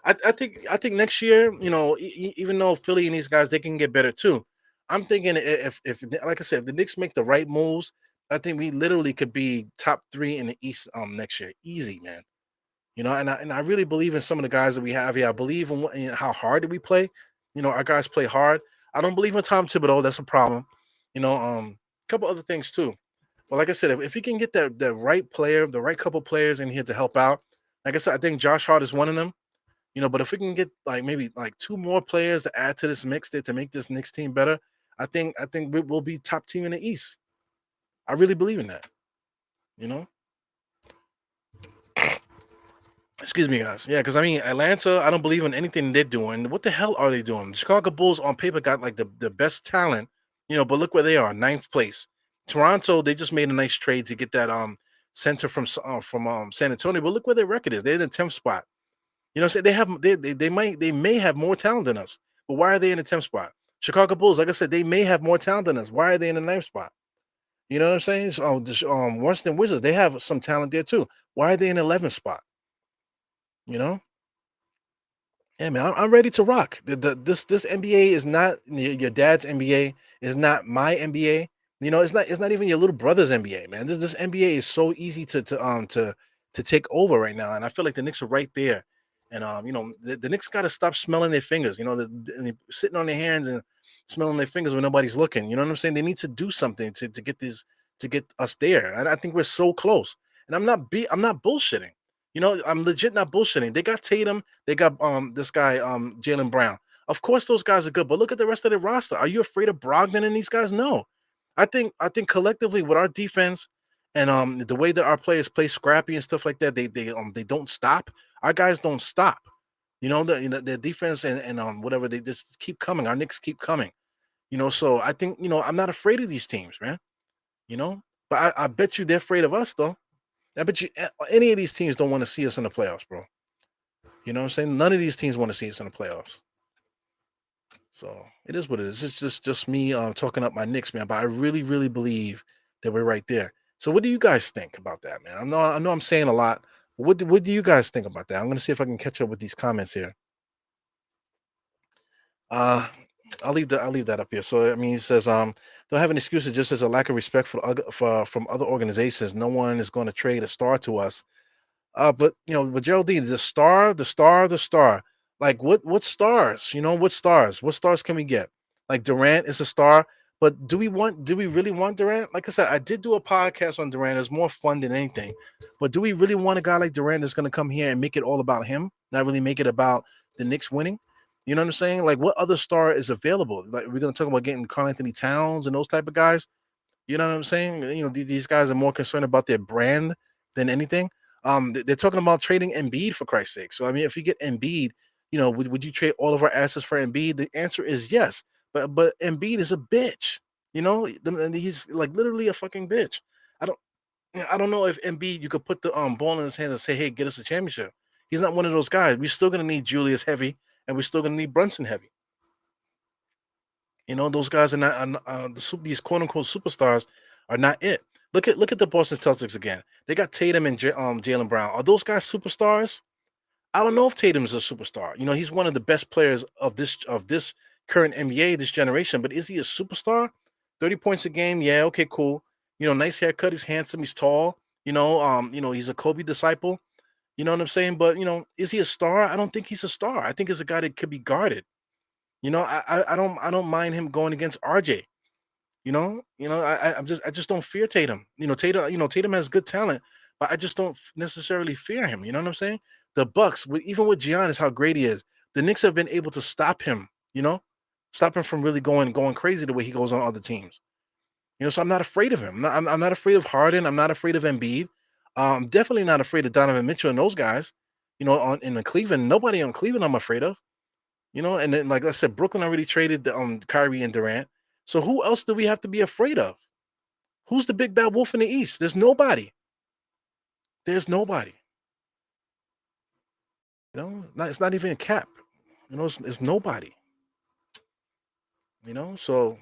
I think next year, even though Philly and these guys they can get better too. I'm thinking if like I said, if the Knicks make the right moves, I think we literally could be top 3 in the East next year. Easy, man. And I really believe in some of the guys that we have here. I believe in how hard that we play. Our guys play hard. I don't believe in Tom Thibodeau. That's a problem. A couple other things too. Well, like I said, if you can get the right player, the right couple players in here to help out, like I said, I think Josh Hart is one of them. But if we can get like maybe like 2 more players to add to this mix there to make this Knicks team better, I think we'll be top team in the East. I really believe in that. You know. Excuse me, guys. Yeah, because I mean, Atlanta, I don't believe in anything they're doing. What the hell are they doing? The Chicago Bulls on paper got like the best talent, but look where they are, ninth place. Toronto, they just made a nice trade to get that center from San Antonio, but look where their record is. They're in the 10th spot. So they may have more talent than us, but why are they in the 10th spot? Chicago Bulls, like I said, they may have more talent than us. Why are they in the ninth spot? You know what I'm saying? So, Washington Wizards, they have some talent there too. Why are they in 11th spot? You know? Yeah, man, I'm ready to rock. This NBA is not your dad's NBA. Is not my NBA. It's not even your little brother's NBA, man. This NBA is so easy to take over right now, and I feel like the Knicks are right there. And the Knicks got to stop smelling their fingers. They're sitting on their hands and smelling their fingers when nobody's looking. You know what I'm saying? They need to do something to get us there, and I think we're so close. And I'm not bullshitting. I'm legit not bullshitting. They got Tatum. They got this guy Jalen Brown. Of course, those guys are good, but look at the rest of the roster. Are you afraid of Brogdon and these guys? No. I think collectively with our defense and the way that our players play scrappy and stuff like that, they don't stop. Our guys don't stop. The defense and whatever, they just keep coming. Our Knicks keep coming. So I think I'm not afraid of these teams, man. You know, but I bet you they're afraid of us though. I bet you any of these teams don't want to see us in the playoffs, bro. You know what I'm saying? None of these teams want to see us in the playoffs. So it is what it is. It's just me talking up my Knicks, man. But I really, really believe that we're right there. So what do you guys think about that, man? I know I'm saying a lot. What do you guys think about that? I'm gonna see if I can catch up with these comments here. Uh I'll leave that up here. So I mean, he says, don't have an excuse. It just as a lack of respect from other organizations. No one is going to trade a star to us. But with Geraldine, the star. Like what stars? What stars? What stars can we get? Like Durant is a star, but do we really want Durant? Like I said, I did do a podcast on Durant. It's more fun than anything. But do we really want a guy like Durant that's gonna come here and make it all about him? Not really make it about the Knicks winning? You know what I'm saying? Like what other star is available? Like we're gonna talk about getting Karl Anthony Towns and those type of guys. You know what I'm saying? These guys are more concerned about their brand than anything. They're talking about trading Embiid for Christ's sake. So I mean, if you get Embiid, would you trade all of our assets for Embiid? The answer is yes. But Embiid is a bitch. And he's like literally a fucking bitch. I don't I don't know if Embiid you could put the ball in his hands and say, hey, get us a championship. He's not one of those guys. We're still gonna need Julius heavy, and we're still gonna need Brunson heavy. Those guys are not these quote unquote superstars are not it. Look at the Boston Celtics again. They got Tatum and Jalen Brown. Are those guys superstars? I don't know if Tatum's a superstar. He's one of the best players of this current NBA, this generation. But is he a superstar? 30 points a game, yeah, okay, cool. Nice haircut. He's handsome. He's tall. He's a Kobe disciple. You know what I'm saying? But is he a star? I don't think he's a star. I think he's a guy that could be guarded. I don't mind him going against RJ. I just don't fear Tatum. Tatum has good talent, but I just don't necessarily fear him. You know what I'm saying? The Bucks, even with Giannis, how great he is, the Knicks have been able to stop him. Stop him from really going crazy the way he goes on other teams. So I'm not afraid of him. I'm not afraid of Harden. I'm not afraid of Embiid. I'm definitely not afraid of Donovan Mitchell and those guys. In the Cleveland, nobody on Cleveland I'm afraid of. And then like I said, Brooklyn already traded the Kyrie and Durant. So who else do we have to be afraid of? Who's the big bad wolf in the East? There's nobody. There's nobody. It's not even a cap. It's nobody. So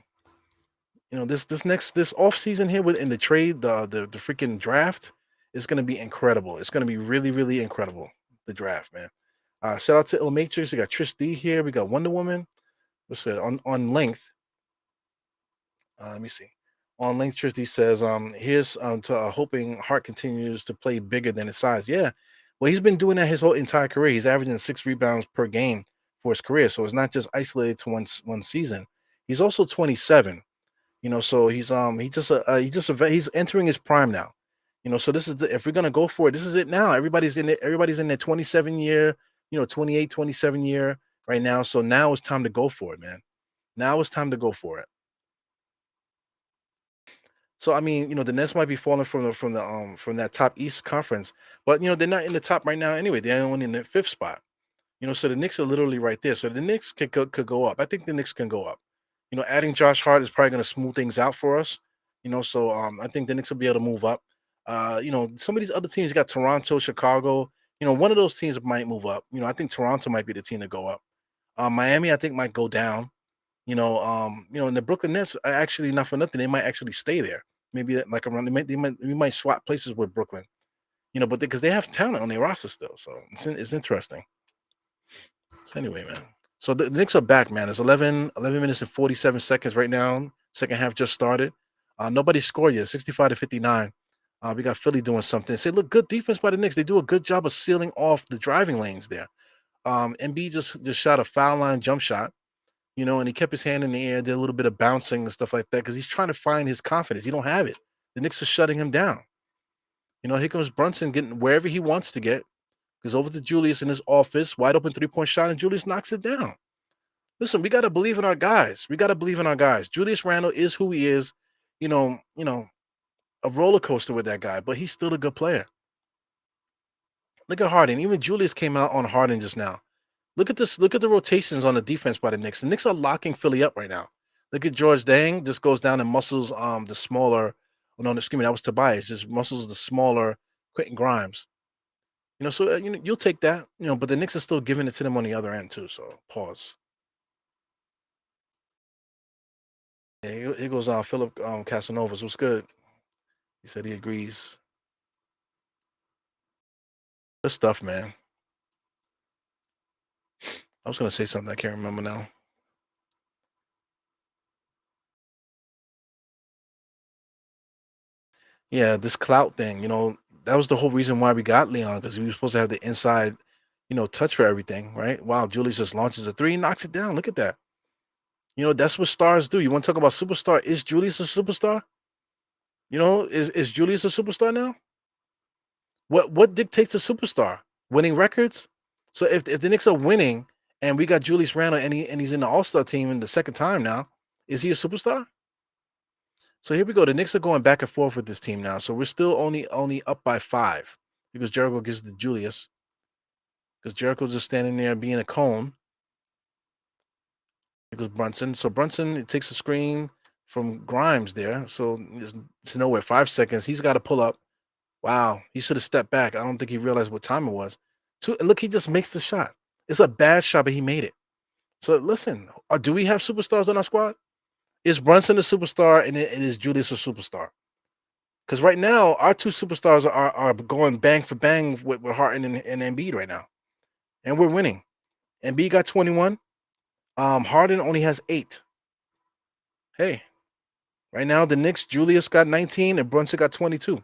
this off season here within the trade, the freaking draft is gonna be incredible. It's gonna be really, really incredible. The draft, man. Shout out to Il Matrix. We got Trish D here. We got Wonder Woman. What's it on length? Let me see. On Length Truth, he says, here's to hoping Hart continues to play bigger than his size. Yeah. Well, he's been doing that his whole entire career. He's averaging 6 rebounds per game for his career. So it's not just isolated to one season. He's also 27. So he's entering his prime now. So this is if we're gonna go for it, this is it now. Everybody's in their 27 year, 28, 27 year right now. So now it's time to go for it, man. Now it's time to go for it. So I mean, the Nets might be falling from that top East conference, but they're not in the top right now anyway. They're only in the fifth spot. So the Knicks are literally right there. So the Knicks could go up. I think the Knicks can go up. Adding Josh Hart is probably going to smooth things out for us. So I think the Knicks will be able to move up. Some of these other teams got Toronto, Chicago. One of those teams might move up. I think Toronto might be the team to go up. Miami, I think, might go down. And the Brooklyn Nets are actually not for nothing. They might actually stay there. Maybe like around we might swap places with Brooklyn. But because they have talent on their roster still, so it's interesting. So anyway, man. So the Knicks are back, man. It's 11 minutes and 47 seconds right now. Second half just started. Nobody scored yet. 65-59. We got Philly doing something. Say, look, good defense by the Knicks. They do a good job of sealing off the driving lanes there. Embiid just shot a foul line jump shot. And he kept his hand in the air, did a little bit of bouncing and stuff like that because he's trying to find his confidence. He don't have it. The Knicks are shutting him down. Here comes Brunson getting wherever he wants to get. Goes over to Julius in his office, wide open 3-point shot, and Julius knocks it down. Listen, we got to believe in our guys. Julius Randle is who he is. A roller coaster with that guy, but he's still a good player. Look at Harden. Even Julius came out on Harden just now. Look at this. Look at the rotations on the defense by the Knicks. The Knicks are locking Philly up right now. Look at George Dang. Just goes down and muscles the smaller. Oh, no, excuse me. That was Tobias. Just muscles the smaller Quentin Grimes. So you'll take that. But the Knicks are still giving it to them on the other end too. So pause. Yeah, here goes Philip Casanovas. What's good? He said he agrees. Good stuff, man. I was gonna say something I can't remember now. Yeah, this clout thing, that was the whole reason why we got Leon because we were supposed to have the inside, touch for everything, right? Wow, Julius just launches a three, knocks it down. Look at that. That's what stars do. You want to talk about superstar? Is Julius a superstar? Is Julius a superstar now? What dictates a superstar? Winning records? So if the Knicks are winning and we got Julius Randle and he's in the All-Star team in the second time now, is he a superstar? So here we go. The Knicks are going back and forth with this team now. So we're still only up by 5 because Jericho gives to Julius. Because Jericho's just standing there being a cone. Here goes Brunson. So Brunson takes a screen from Grimes there. So it's to nowhere. 5 seconds. He's got to pull up. Wow. He should have stepped back. I don't think he realized what time it was. Look, he just makes the shot. It's a bad shot, but he made it. So listen, do we have superstars on our squad? Is Brunson a superstar and is Julius a superstar? Because right now, our two superstars are going bang for bang with Harden and Embiid right now. And we're winning. Embiid got 21. Harden only has 8. Hey, right now, the Knicks, Julius got 19 and Brunson got 22.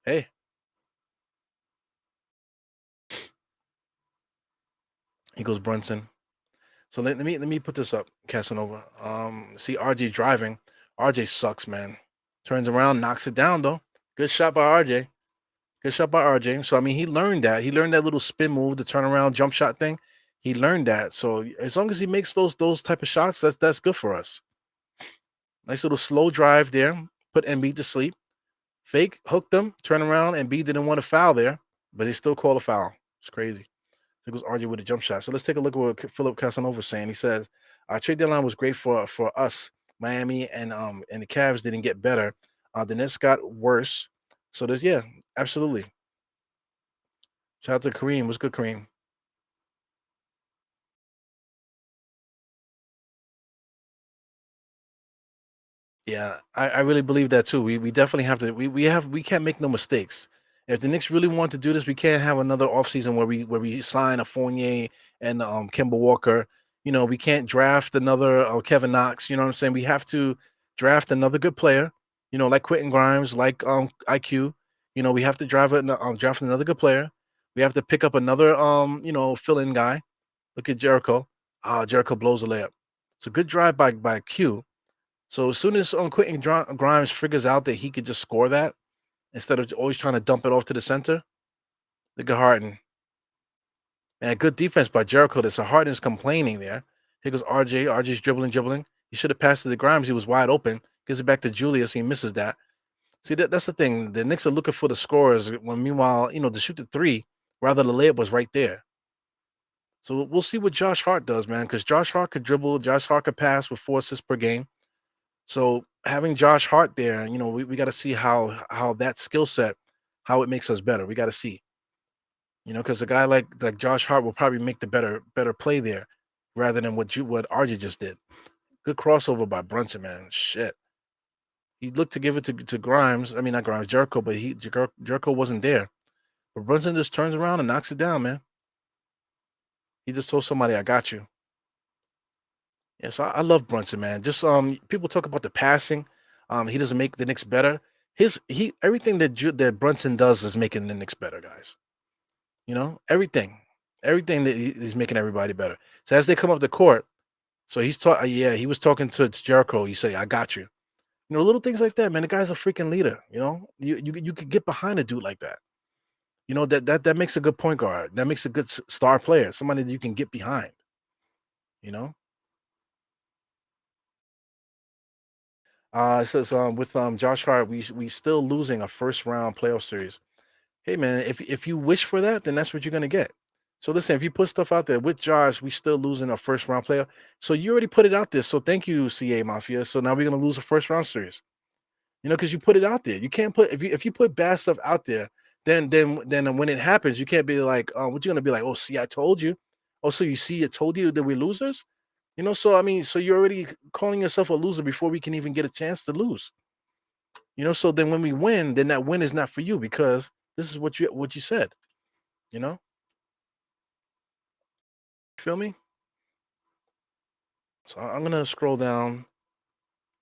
Hey. He goes Brunson. So let me put this up, Casanova. See RJ driving. RJ sucks, man. Turns around, knocks it down though. Good shot by RJ. Good shot by RJ. So I mean, he learned that. He learned that little spin move, the turnaround jump shot thing. He learned that. So as long as he makes those type of shots, that's good for us. Nice little slow drive there. Put Embiid to sleep. Fake, hooked him, turn around. Embiid didn't want to foul there, but they still call a foul. It's crazy. It goes RJ with a jump shot. So let's take a look at what Philip Casanova is saying. He says, our trade deadline was great for us. Miami and the Cavs didn't get better. The Nets got worse. So there's absolutely. Shout out to Kareem. What's good, Kareem? Yeah, I really believe that too. We definitely have to we can't make no mistakes. If the Knicks really want to do this, we can't have another offseason where we sign a Fournier and Kemba Walker. We can't draft another Kevin Knox. You know what I'm saying? We have to draft another good player, like Quentin Grimes, like IQ. We have to draft another good player. We have to pick up another fill-in guy. Look at Jericho. Ah, Jericho blows a layup. It's a good drive by Q. So as soon as Quentin Grimes figures out that he could just score that instead of always trying to dump it off to the center, look at Harden. Man, good defense by Jericho. There's a Harden's complaining there. Here goes RJ. RJ's dribbling. He should have passed it to Grimes. He was wide open. Gives it back to Julius. He misses that. See, that's the thing. The Knicks are looking for the scores when meanwhile, to shoot the three, rather the layup was right there. So we'll see what Josh Hart does, man, because Josh Hart could dribble. Josh Hart could pass with 4 assists per game. So having Josh Hart there, we got to see how that skill set, how it makes us better. We got to see. Because a guy like Josh Hart will probably make the better play there, rather than what RJ just did. Good crossover by Brunson, man. Shit, he looked to give it to Grimes. I mean, not Grimes, Jericho, but Jericho wasn't there. But Brunson just turns around and knocks it down, man. He just told somebody, "I got you." Yeah, so I love Brunson, man. Just people talk about the passing. He doesn't make the Knicks better. Everything that Brunson does is making the Knicks better, guys. Everything that he's making everybody better. So as they come up the court, so he's talking. Yeah, he was talking to Jericho. You say, "I got you." Little things like that, man. The guy's a freaking leader. You could get behind a dude like that. That makes a good point guard. That makes a good star player. Somebody that you can get behind. You know. It says with Josh Hart, we still losing a first round playoff series. Hey man, if you wish for that, then that's what you're gonna get. So listen, if you put stuff out there with Josh, we still losing a first round player. So you already put it out there. So thank you, CA Mafia. So now we're gonna lose a first round series. Because you put it out there. You can't put if you put bad stuff out there, then when it happens, you can't be like, oh, what you gonna be like? Oh, see, I told you. Oh, so you see, I told you that we're losers. So I mean, so you're already calling yourself a loser before we can even get a chance to lose. So then when we win, then that win is not for you because this is what you said. You know, feel me? So I'm gonna scroll down.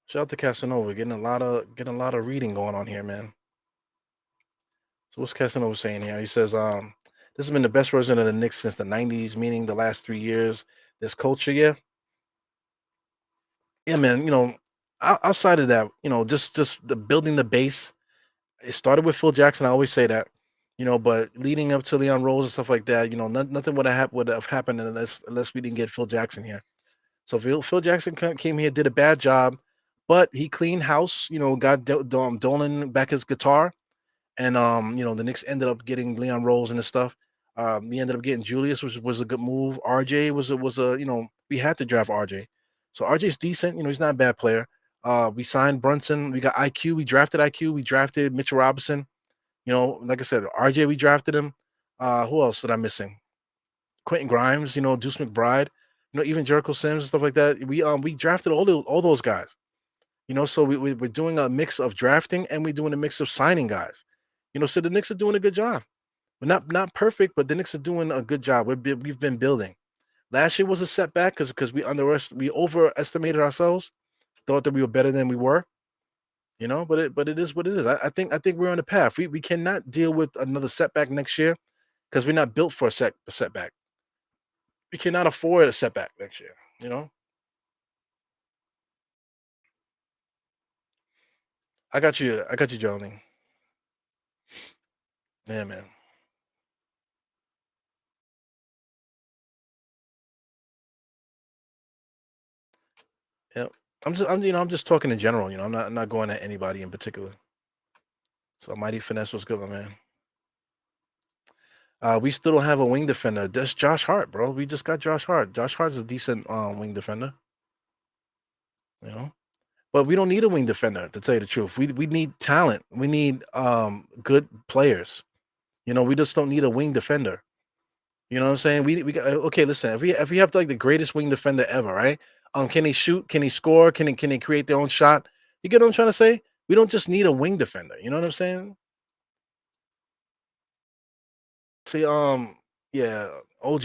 Shout out to Casanova, getting a lot of reading going on here, man. So what's Casanova saying here? He says, this has been the best version of the Knicks since the '90s, meaning the last 3 years. This culture, yeah, man. Outside of that, just the building the base. It started with Phil Jackson. I always say that, but leading up to Leon Rose and stuff like that, nothing would have happened unless we didn't get Phil Jackson here. So Phil Jackson came here, did a bad job, but he cleaned house. Got Dolan back his guitar, and the Knicks ended up getting Leon Rose and this stuff. We ended up getting Julius, which was a good move. RJ was a we had to draft RJ, so RJ's decent. He's not a bad player. We signed Brunson. We got IQ. We drafted IQ. We drafted Mitchell Robinson. Like I said, RJ, we drafted him. Who else did I missing? Quentin Grimes. Deuce McBride. Even Jericho Sims and stuff like that. We drafted all those guys. So we're doing a mix of drafting and we're doing a mix of signing guys. So the Knicks are doing a good job. We're not perfect, but the Knicks are doing a good job. We've been building. Last year was a setback because we overestimated ourselves, thought that we were better than we were. But it is what it is. I think we're on the path. We cannot deal with another setback next year because we're not built for a setback. We cannot afford a setback next year. You know, I got you, Johnny. Yeah, man. Yeah. I'm just talking in general. I'm not going at anybody in particular. So Mighty Finesse was good, my man. We still don't have a wing defender. That's Josh Hart, bro. We just got Josh Hart. Josh Hart is a decent wing defender, you know. But we don't need a wing defender to tell you the truth. We need talent. We need good players. We just don't need a wing defender. You know what I'm saying? We got okay. Listen, if we have like the greatest wing defender ever, right? Can he shoot? Can he score? Can he create their own shot? You get what I'm trying to say? We don't just need a wing defender. You know what I'm saying? See, yeah, OG, OG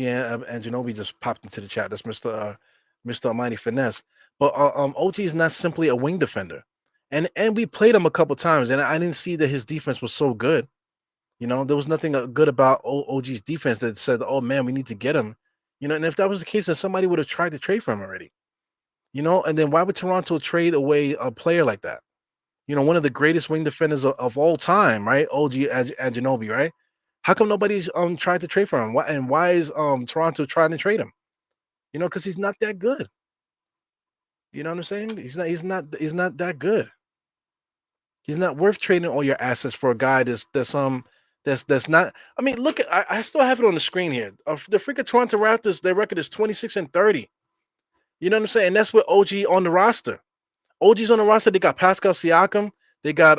and Genobi just popped into the chat. That's Mr. Mr. Almighty Finesse. But OG is not simply a wing defender. And we played him a couple times, and I didn't see that his defense was so good. There was nothing good about OG's defense that said, "Oh man, we need to get him." And if that was the case, then somebody would have tried to trade for him already. And then why would Toronto trade away a player like that? One of the greatest wing defenders of all time, right? OG Anunoby, right? How come nobody's tried to trade for him? Why is Toronto trying to trade him? Because he's not that good. You know what I'm saying? He's not that good. He's not worth trading all your assets for a guy that's not. I mean, look at I still have it on the screen here. The freaking Toronto Raptors, their record is 26-30. You know what I'm saying? And that's with OG on the roster. OG's on the roster. They got Pascal Siakam. They got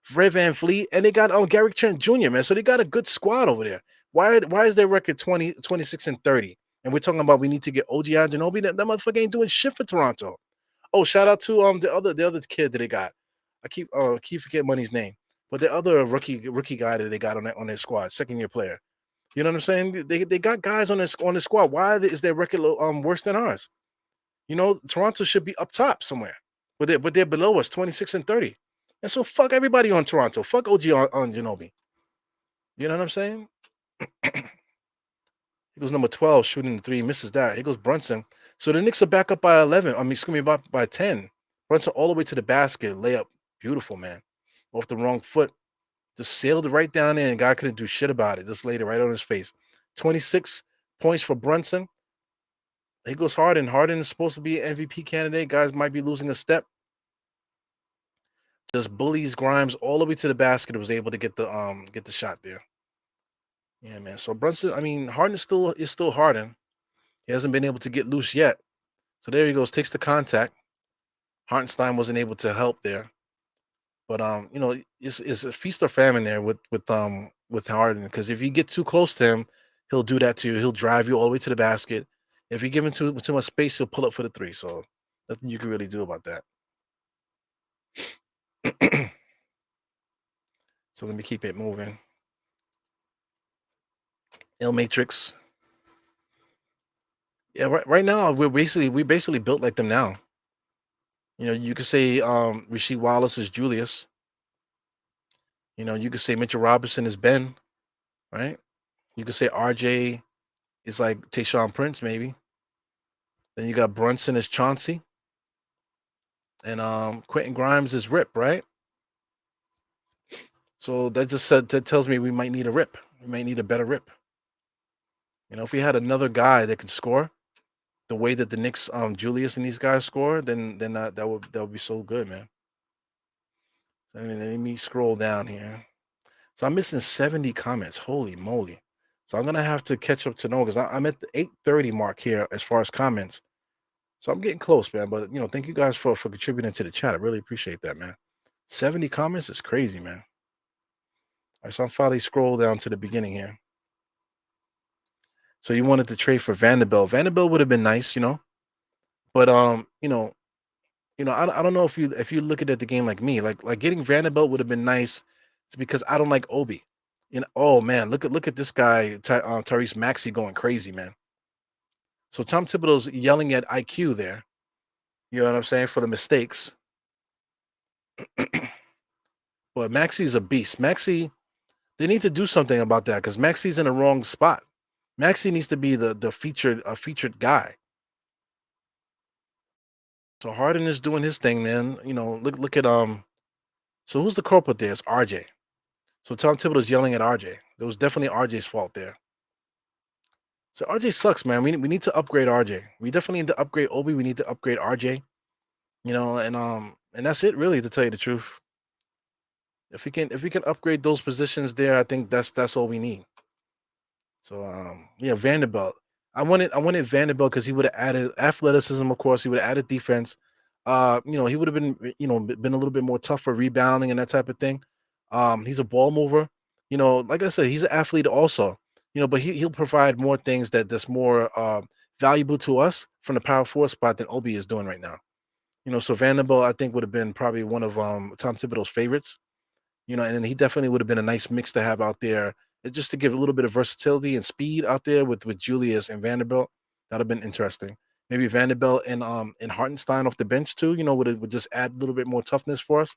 Fred Van Fleet, and they got Gary Trent Jr., man. So they got a good squad over there. Why is their record 26-30? And we're talking about we need to get OG Anunoby. That motherfucker ain't doing shit for Toronto. Oh, shout out to the other kid that they got. I keep forgetting money's name, but the other rookie guy that they got on their squad, second year player. You know what I'm saying? They got guys on this squad. Why is their record worse than ours? Toronto should be up top somewhere, but they're below us, 26-30. And so fuck everybody on Toronto. Fuck OG on Ginobili. You know what I'm saying? He goes number 12, shooting the three, misses that. He goes Brunson. So the Knicks are back up by 11. I mean, excuse me, by 10. Brunson all the way to the basket, layup, beautiful, man. Off the wrong foot, just sailed it right down in, and guy couldn't do shit about it. Just laid it right on his face. 26 points for Brunson. He goes Harden. Harden is supposed to be an MVP candidate. Guys might be losing a step. Just bullies Grimes all the way to the basket. Was able to get the shot there. Yeah, man. So Brunson, I mean, Harden is still Harden. He hasn't been able to get loose yet. So there he goes, takes the contact. Hartenstein wasn't able to help there. But it's a feast or famine there with Harden, because if you get too close to him, he'll do that to you. He'll drive you all the way to the basket. If you give him too much space, he'll pull up for the three. So nothing you can really do about that. So let me keep it moving. Il Matrix. Yeah, right now we basically built like them now. You could say Rasheed Wallace is Julius. You could say Mitchell Robinson is Ben, right? You could say RJ is like Tayshaun Prince, maybe. Then you got Brunson as Chauncey. And Quentin Grimes is Rip, right? So that tells me we might need a Rip. We might need a better Rip. If we had another guy that could score the way that the Knicks, Julius and these guys score, then that would be so good, man. So, let me scroll down here. So I'm missing 70 comments. Holy moly! So I'm gonna have to catch up to know, because I'm at the 8:30 mark here as far as comments. So I'm getting close, man. But thank you guys for contributing to the chat. I really appreciate that, man. 70 comments is crazy, man. All right, so I'm finally scroll down to the beginning here. So you wanted to trade for Vanderbilt. Vanderbilt would have been nice, but I don't know if you look at the game like me, like getting Vanderbilt would have been nice. It's because I don't like Obi. Oh man, look at this guy, Tyrese Maxey, going crazy, man. So Tom Thibodeau's yelling at IQ there. You know what I'm saying, for the mistakes. But Maxey's a beast. Maxey, they need to do something about that, because Maxey's in the wrong spot. Maxey needs to be the featured guy. So Harden is doing his thing, man. Look at So who's the culprit there? It's RJ. So Tom Thibodeau's yelling at RJ. It was definitely RJ's fault there. So RJ sucks, man. We need to upgrade RJ. We definitely need to upgrade Obi. We need to upgrade RJ. And that's it, really, to tell you the truth. If we can upgrade those positions there, I think that's all we need. So yeah, Vanderbilt. I wanted Vanderbilt because he would have added athleticism, of course. He would have added defense. He would have been been a little bit more tough for rebounding and that type of thing. He's a ball mover. Like I said, he's an athlete also. But he'll provide more things that's more valuable to us from the power forward spot than Obi is doing right now. So Vanderbilt, I think, would have been probably one of Tom Thibodeau's favorites. And then he definitely would have been a nice mix to have out there, just to give a little bit of versatility and speed out there with Julius and Vanderbilt. That'd have been interesting. Maybe Vanderbilt and Hartenstein off the bench too. Would just add a little bit more toughness for us.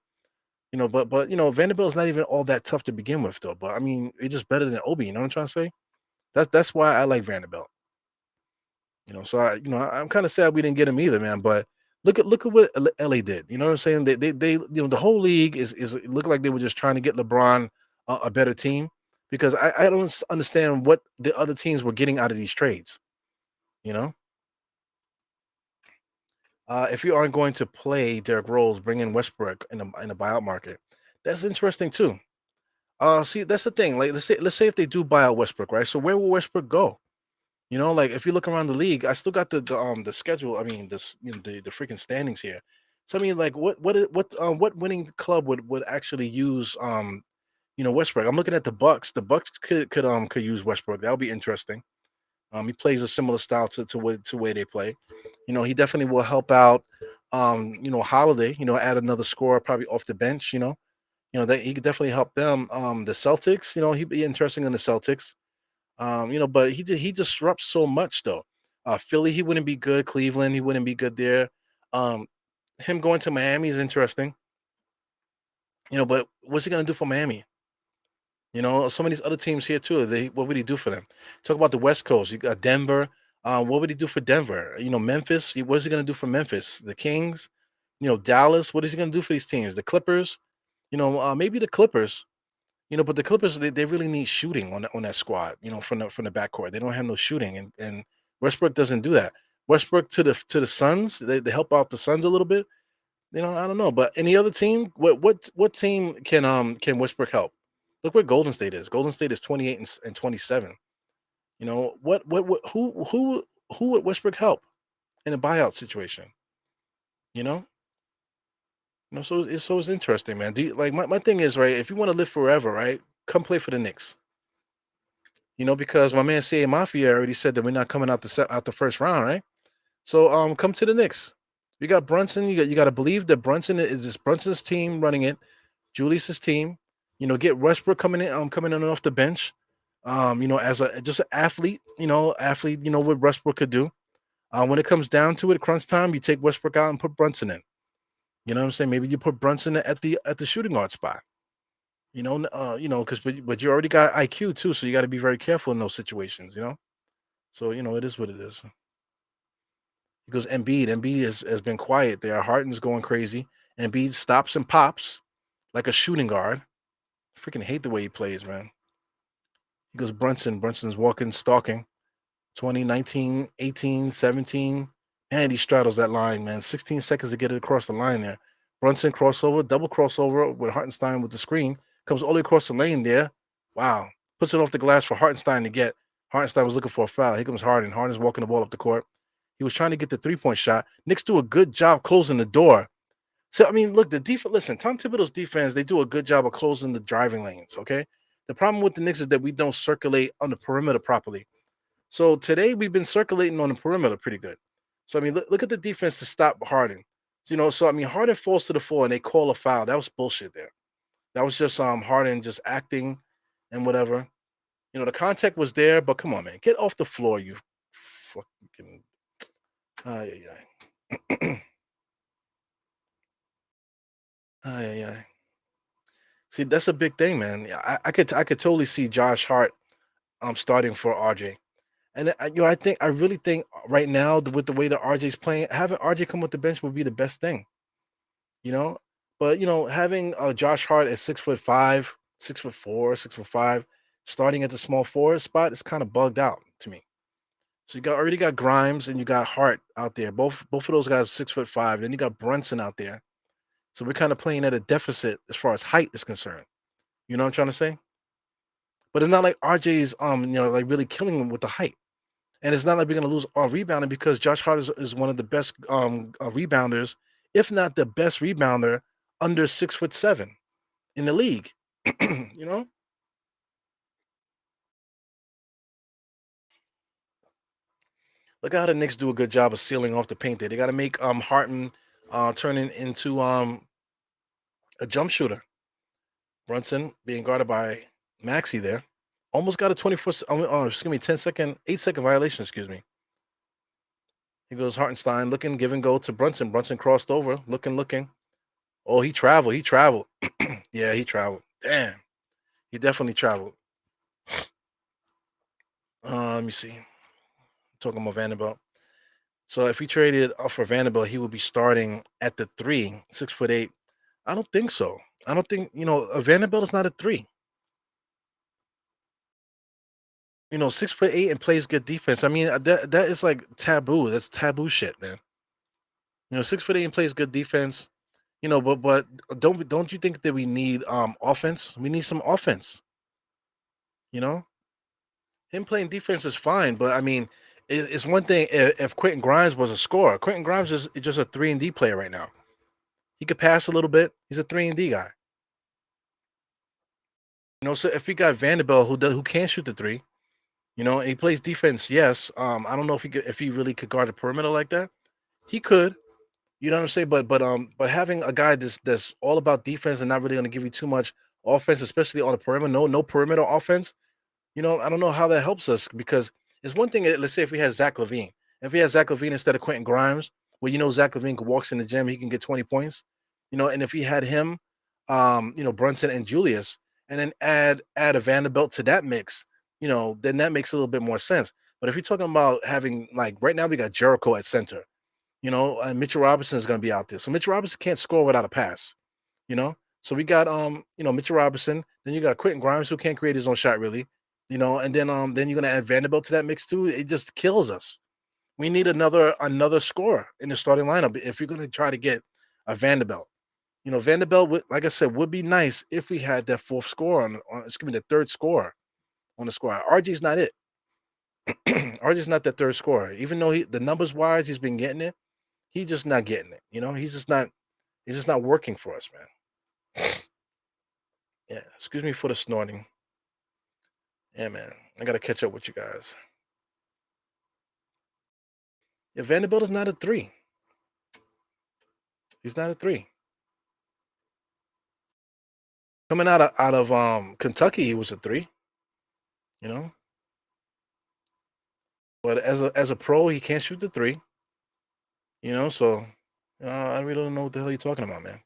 But Vanderbilt's not even all that tough to begin with though. But I mean, it's just better than Obi. You know what I'm trying to say? That's why I like Vanderbilt. So I'm kind of sad we didn't get him either, man. But look at what LA did. You know what I'm saying? They the whole league is it looked like they were just trying to get LeBron a better team because I don't understand what the other teams were getting out of these trades. You know, if you aren't going to play Derrick Rose, bring in Westbrook in a buyout market. That's interesting too. See, that's the thing. Like, let's say if they do buy out Westbrook, right? So where will Westbrook go? Like if you look around the league, I still got the schedule. I mean, the freaking standings here. So I mean, like what winning club would actually use Westbrook? I'm looking at the Bucks. The Bucks could use Westbrook. That would be interesting. He plays a similar style to way they play. He definitely will help out. Holiday. Add another scorer probably off the bench. That he could definitely help them. The Celtics. He'd be interesting in the Celtics. But he disrupts so much though. Philly, he wouldn't be good. Cleveland, he wouldn't be good there. Um, him going to Miami is interesting. But what's he gonna do for Miami? Some of these other teams here too. What would he do for them? Talk about the West Coast. You got Denver. What would he do for Denver? Memphis. What's he gonna do for Memphis? The Kings. Dallas. What is he gonna do for these teams? The Clippers. Maybe the Clippers. But the Clippers they really need shooting on that squad. From the backcourt, they don't have no shooting, and Westbrook doesn't do that. Westbrook to the Suns, they help out the Suns a little bit. I don't know, but any other team, what team can Westbrook help? Look where Golden State is. Golden State is 28 and 27. Who would Westbrook help in a buyout situation? You know, so it's interesting, man. Like my thing is right. If you want to live forever, right, come play for the Knicks. Because my man CA Mafia already said that we're not coming out the first round, right? So come to the Knicks. You got Brunson. You got to believe that Brunson is this Brunson's team running it, Julius's team. Get Westbrook coming in off the bench. As a just an athlete, what Westbrook could do. When it comes down to it, crunch time, you take Westbrook out and put Brunson in. You know what I'm saying? Maybe you put Brunson at the shooting guard spot. Because but you already got IQ too, so you got to be very careful in those situations. So it is what it is. Because Embiid has been quiet there. Harden's going crazy. Embiid stops and pops like a shooting guard. Freaking hate the way he plays, man. He goes Brunson. Brunson's walking, stalking. 20, 19, 18, 17. And he straddles that line, man. 16 seconds to get it across the line there. Brunson crossover, double crossover with Hartenstein with the screen. Comes all the way across the lane there. Wow. Puts it off the glass for Hartenstein to get. Hartenstein was looking for a foul. Here comes Harden. Harden's walking the ball up the court. He was trying to get the three-point shot. Knicks do a good job closing the door. So, I mean, look, the defense, listen, Tom Thibodeau's defense, they do a good job of closing the driving lanes, okay? The problem with the Knicks is that we don't circulate on the perimeter properly. So today we've been circulating on the perimeter pretty good. So, I mean, look at the defense to stop Harden. So I mean, Harden falls to the floor and they call a foul. That was bullshit there. That was just Harden just acting and whatever. The contact was there, but come on, man, get off the floor, you fucking. Ay, ay, ay. Ay, ay, ay. See, that's a big thing, man. Yeah, I could totally see Josh Hart starting for RJ. And I really think right now with the way that RJ's playing, having RJ come with the bench would be the best thing, you know. But having Josh Hart at 6'5", 6'4", 6'5", starting at the small forward spot is kind of bugged out to me. So you already got Grimes and you got Hart out there. Both of those guys 6'5". Then you got Brunson out there. So we're kind of playing at a deficit as far as height is concerned. You know what I'm trying to say? But it's not like RJ's like really killing them with the height. And it's not like we're going to lose our rebounding because Josh Hart is one of the best rebounders, if not the best rebounder under 6'7" in the league. you know, look how the Knicks do a good job of sealing off the paint there. They got to make Harton turning into a jump shooter. Brunson being guarded by Maxi there. Almost got a 24, excuse me, 10-second, 8-second violation, excuse me. He goes Hartenstein looking, give and go to Brunson. Brunson crossed over, looking. Oh, he traveled. He traveled. Yeah, he traveled. Damn, he definitely traveled. Let me see. Talking about Vanderbilt. So if he traded for Vanderbilt, he would be starting at the 3, 6'8". I don't think so. I don't think a Vanderbilt is not a 3. 6'8" and plays good defense. I mean, that is like taboo. That's taboo shit, man. 6'8" and plays good defense. But don't you think that we need offense? We need some offense. You know, him playing defense is fine, but I mean, it's one thing if Quentin Grimes was a scorer. Quentin Grimes is just a 3-and-D player right now. He could pass a little bit. He's a 3-and-D guy. So if we got Vanderbilt who can shoot the three, and he plays defense, yes. I don't know if he really could guard the perimeter like that. He could, you know what I'm saying? But having a guy that's all about defense and not really going to give you too much offense, especially on the perimeter, no perimeter offense. I don't know how that helps us because it's one thing. Let's say if we had Zach LaVine, if we had Zach LaVine instead of Quentin Grimes, well, Zach LaVine walks in the gym, he can get 20 points, and if he had him, Brunson and Julius, and then add a Vanderbilt to that mix, then that makes a little bit more sense. But if you're talking about having like right now, we got Jericho at center, and Mitchell Robinson is going to be out there, so Mitchell Robinson can't score without a pass, you know. So we got Mitchell Robinson, then you got Quentin Grimes who can't create his own shot really, and then you're gonna add Vanderbilt to that mix too. It just kills us. We need another scorer in the starting lineup if you're gonna try to get a Vanderbilt. Vanderbilt like I said, would be nice if we had that fourth scorer on excuse me, the third scorer on the squad. RG's not it. RG's not that third scorer. Even though the numbers wise he's been getting it, he's just not getting it. He's just not working for us, man. Yeah, excuse me for the snorting. Yeah, man. I gotta catch up with you guys. Yeah, Vanderbilt is not a 3. He's not a 3. Coming out of Kentucky, he was a 3, you know. But as a pro, he can't shoot the 3, so I really don't know what the hell you're talking about, man.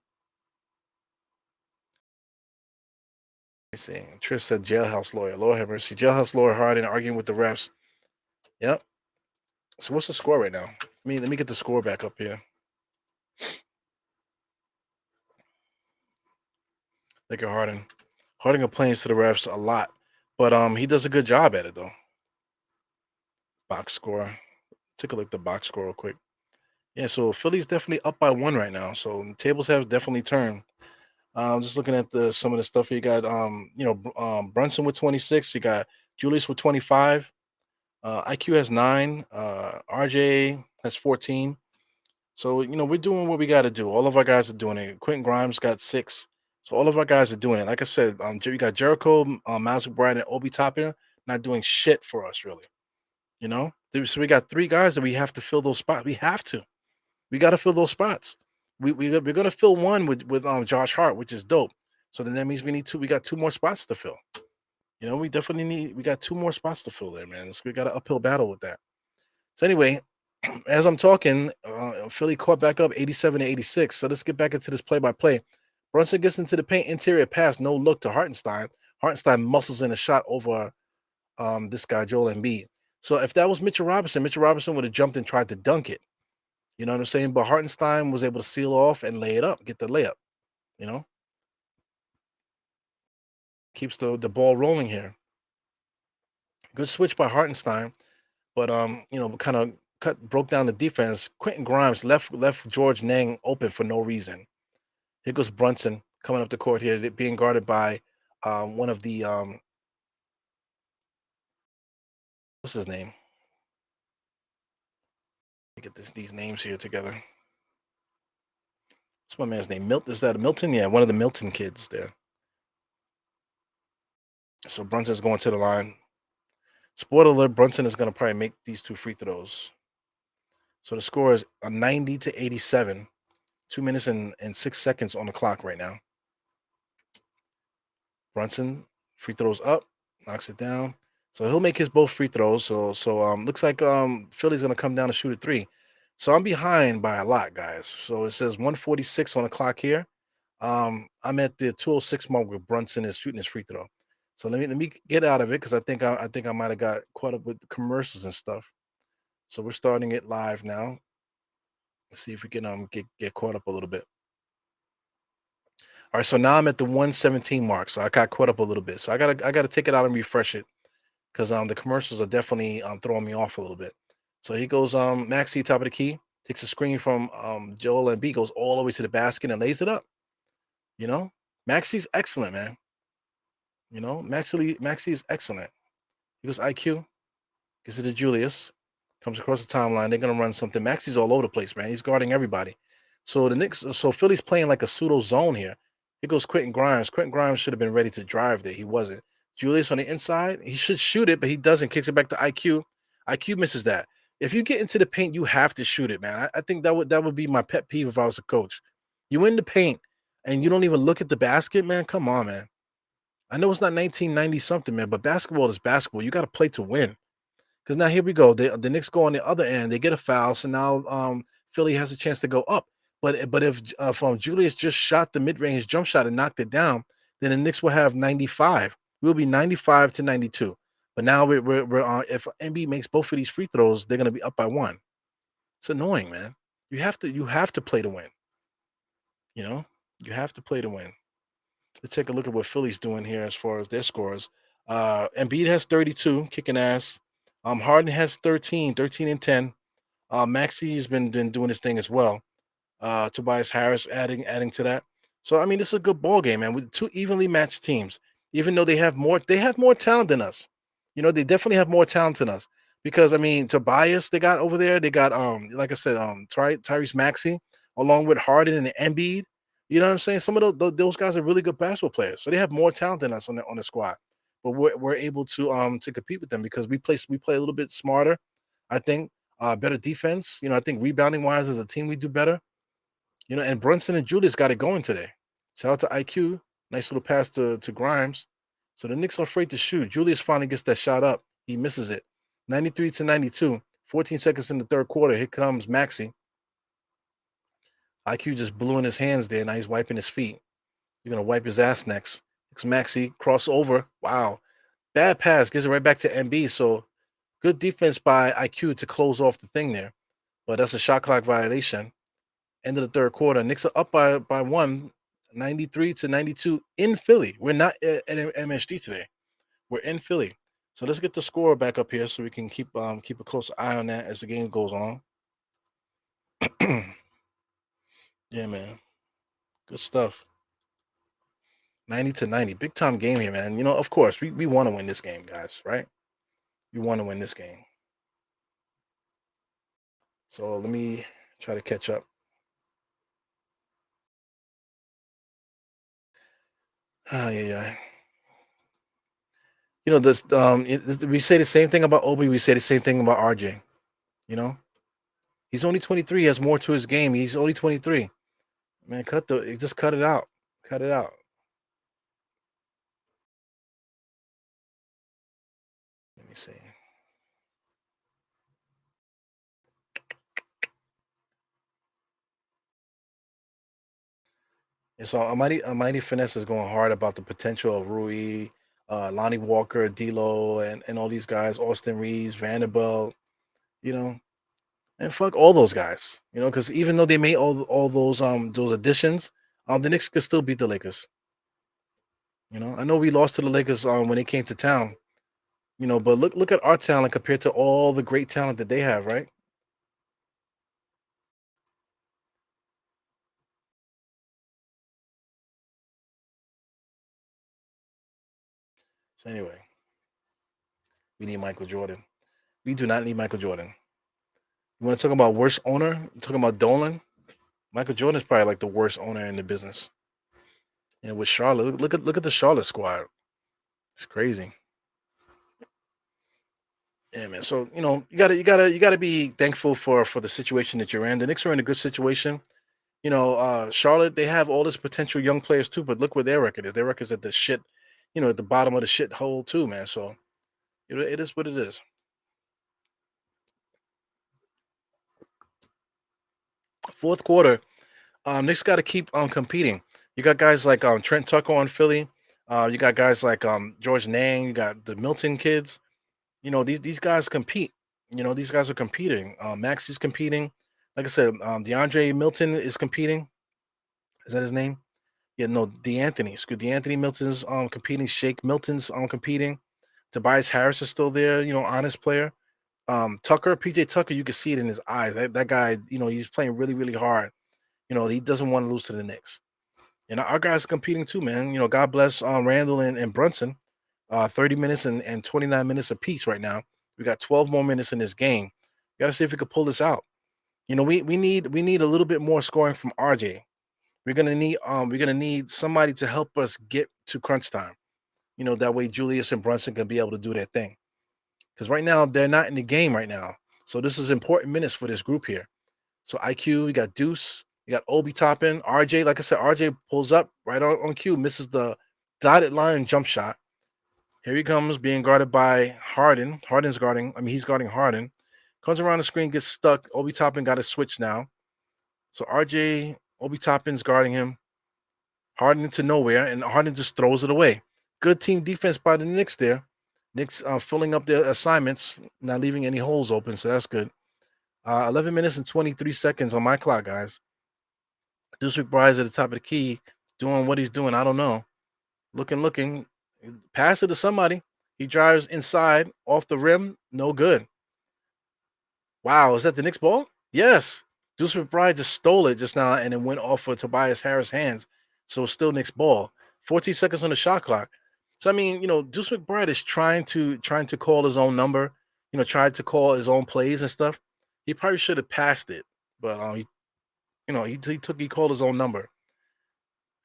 Let me see. Trish said jailhouse lawyer. Lord have mercy. Jailhouse lawyer Harden arguing with the refs. Yep. So what's the score right now? Let me get the score back up here. Look at Harden. Harden complains to the refs a lot, but he does a good job at it though. Box score. Take a look at the box score real quick. Yeah, so Philly's definitely up by 1 right now. So the tables have definitely turned. Just looking at some of the stuff you got. Brunson with 26. You got Julius with 25. IQ has 9. RJ has 14. So we're doing what we got to do. All of our guys are doing it. Quentin Grimes got 6. So all of our guys are doing it. Like I said, we got Jericho, Miles McBride, and Obi Toppin not doing shit for us really. So we got 3 guys that we have to fill those spots. We have to. We got to fill those spots. We're gonna fill one with Josh Hart, which is dope. So then that means we need 2. We got 2 more spots to fill. We definitely we got 2 more spots to fill there, man. So we got an uphill battle with that. So anyway, as I'm talking, Philly caught back up 87-86. So let's get back into this play-by-play. Brunson gets into the paint, interior pass, no look to Hartenstein. Hartenstein muscles in a shot over this guy, Joel Embiid. So if that was Mitchell Robinson would have jumped and tried to dunk it. You know what I'm saying? But Hartenstein was able to seal off and lay it up, get the layup, you know? Keeps the ball rolling here. Good switch by Hartenstein, but kind of broke down the defense. Quentin Grimes left George Nang open for no reason. Here goes Brunson coming up the court here, being guarded by one of the what's his name? Let me get these names here together. What's my man's name? Is that Milton? Yeah, one of the Milton kids there. So Brunson's going to the line. Spoiler alert, Brunson is going to probably make these 2 free throws. So the score is a 90-87. 2 minutes and 6 seconds on the clock right now. Brunson, free throws up, knocks it down. So he'll make his both free throws. So looks like Philly's going to come down to shoot a 3. So I'm behind by a lot, guys. So it says 146 on the clock here. I'm at the 206 mark where Brunson is shooting his free throw. So let me get out of it because I think I might have got caught up with the commercials and stuff. So we're starting it live now. Let's see if we can get caught up a little bit. All right, so now I'm at the 117 mark. So I got caught up a little bit. So I gotta take it out and refresh it because the commercials are definitely throwing me off a little bit. So he goes Maxi top of the key, takes a screen from Joel and B, goes all the way to the basket and lays it up. You know, Maxi's excellent, man. Maxi is excellent. He goes IQ, gives it to Julius, comes across the timeline. They're gonna run something. Maxi's all over the place, man. He's guarding everybody. So Philly's playing like a pseudo zone here. Here goes Quentin Grimes. Quentin Grimes should have been ready to drive there. He wasn't. Julius on the inside. He should shoot it, but he doesn't. Kicks it back to IQ. IQ misses that. If you get into the paint, you have to shoot it, man. I think that would be my pet peeve if I was a coach. You in the paint and you don't even look at the basket, man. Come on, man. I know it's not 1990 something, man, but basketball is basketball. You got to play to win. Because now here we go. The Knicks go on the other end. They get a foul, so now Philly has a chance to go up. But if Julius just shot the mid range jump shot and knocked it down, then the Knicks will have 95. We'll be 95 to 92. But now we're if MB makes both of these free throws, they're gonna be up by one. It's annoying, man. You have to play to win. You know, you have to play to win. Let's take a look at what Philly's doing here as far as their scores. Embiid has 32, kicking ass. Harden has 13, 13 and 10. Maxi's been doing his thing as well. Tobias Harris adding to that. So I mean, this is a good ball game, man. With two evenly matched teams, even though they have more talent than us. They definitely have more talent than us. Because I mean, Tobias they got over there. They got like I said, Tyrese Maxey along with Harden and Embiid. You know what I'm saying? Some of those guys are really good basketball players, so they have more talent than us on the squad. But we're able to compete with them because we play a little bit smarter. I think better defense. I think rebounding wise as a team we do better. And Brunson and Julius got it going today. Shout out to IQ. Nice little pass to Grimes. So the Knicks are afraid to shoot. Julius finally gets that shot up. He misses it. 93 to 92. 14 seconds in the third quarter. Here comes Maxi. IQ just blew in his hands there. Now he's wiping his feet. You're going to wipe his ass next. It's Maxi. Crossover. Wow. Bad pass. Gives it right back to MB. So good defense by IQ to close off the thing there. But that's a shot clock violation. End of the third quarter. Knicks are up by one, 93 to 92 in Philly. We're not at MSG today. We're in Philly. So let's get the score back up here so we can keep a close eye on that as the game goes on. Yeah, man. Good stuff. 90 to 90. Big time game here, man. Of course, we want to win this game, guys, right? We want to win this game. So let me try to catch up. Oh, yeah. This we say the same thing about Obi, we say the same thing about RJ, you know? He's only 23, he has more to his game. He's only 23. Man, just cut it out. Cut it out. Let me see. And so Almighty Finesse is going hard about the potential of Rui, Lonnie Walker, D'Lo, and all these guys, Austin Reeves, Vanderbilt, you know, and fuck all those guys, because even though they made all those additions, the Knicks could still beat the Lakers. I know we lost to the Lakers when they came to town, but look at our talent compared to all the great talent that they have, right? So anyway, we need Michael Jordan. We do not need Michael Jordan. You want to talk about worst owner? Talking about Dolan? Michael Jordan is probably like the worst owner in the business. And with Charlotte, look at the Charlotte squad. It's crazy. Yeah, man. So you gotta be thankful for the situation that you're in. The Knicks are in a good situation. Charlotte, they have all this potential young players too, but look where their record is. Their record's at the shit, at the bottom of the shit hole too, man. So it is what it is. Fourth quarter, Knicks got to keep on competing. You got guys like Trent Tucker on Philly. You got guys like George Nang. You got the Milton kids. These guys compete. These guys are competing. Maxi's competing. Like I said, DeAndre Milton is competing. Is that his name? Yeah, no, DeAnthony. Excuse DeAnthony Milton's competing. Shake Milton's competing. Tobias Harris is still there. Honest player. Tucker, PJ Tucker, you can see it in his eyes. That guy, he's playing really, really hard. He doesn't want to lose to the Knicks. And our guys are competing too, man. God bless Randall and Brunson. 30 minutes and 29 minutes apiece right now. We got 12 more minutes in this game. Got to see if we could pull this out. We need a little bit more scoring from RJ. We're gonna need somebody to help us get to crunch time. That way Julius and Brunson can be able to do their thing. Because right now they're not in the game right now. So this is important minutes for this group here. So IQ, we got Deuce, we got Obi Toppin, RJ. Like I said, RJ pulls up right on cue, misses the dotted line jump shot. Here he comes, being guarded by Harden. He's guarding Harden. Comes around the screen, gets stuck. Obi Toppin got a switch now. So RJ, Obi Toppin's guarding him. Harden into nowhere, and Harden just throws it away. Good team defense by the Knicks there. Knicks filling up their assignments, not leaving any holes open, so that's good. 11 minutes and 23 seconds on my clock, guys. Deuce McBride's at the top of the key, doing what he's doing. I don't know. Looking. Pass it to somebody. He drives inside, off the rim. No good. Wow, is that the Knicks ball? Yes. Deuce McBride just stole it just now and it went off of Tobias Harris' hands. So it's still Knicks ball. 14 seconds on the shot clock. So Deuce McBride is trying to call his own number, tried to call his own plays and stuff. He probably should have passed it, but he called his own number.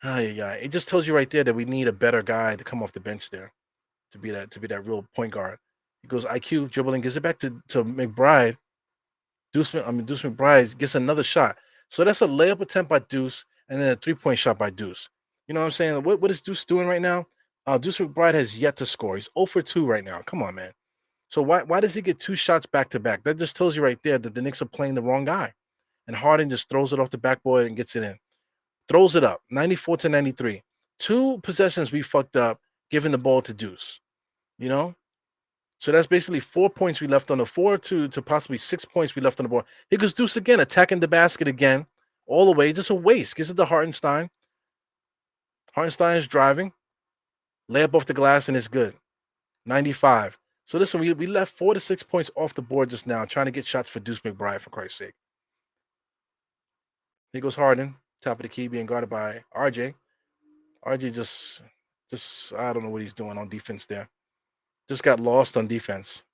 Yeah. It just tells you right there that we need a better guy to come off the bench there to be that real point guard. He goes IQ dribbling, gives it back to McBride. Deuce McBride gets another shot. So that's a layup attempt by Deuce and then a 3-point shot by Deuce. You know what I'm saying? What is Deuce doing right now? Deuce McBride has yet to score. He's 0 for 2 right now. Come on, man. So why does he get 2 shots back to back? That just tells you right there that the Knicks are playing the wrong guy. And Harden just throws it off the backboard and gets it in. Throws it up, 94 to 93. 2 possessions we fucked up, giving the ball to Deuce. So that's basically 4 points we left on the 4 to possibly 6 points we left on the board. Here goes Deuce again, attacking the basket again, all the way. Just a waste. Gives it to Hartenstein. Hartenstein is driving. Layup off the glass, and it's good. 95. So listen, we left 4 to 6 points off the board just now, trying to get shots for Deuce McBride, for Christ's sake. Here goes Harden, top of the key, being guarded by RJ. RJ just I don't know what he's doing on defense there. Just got lost on defense.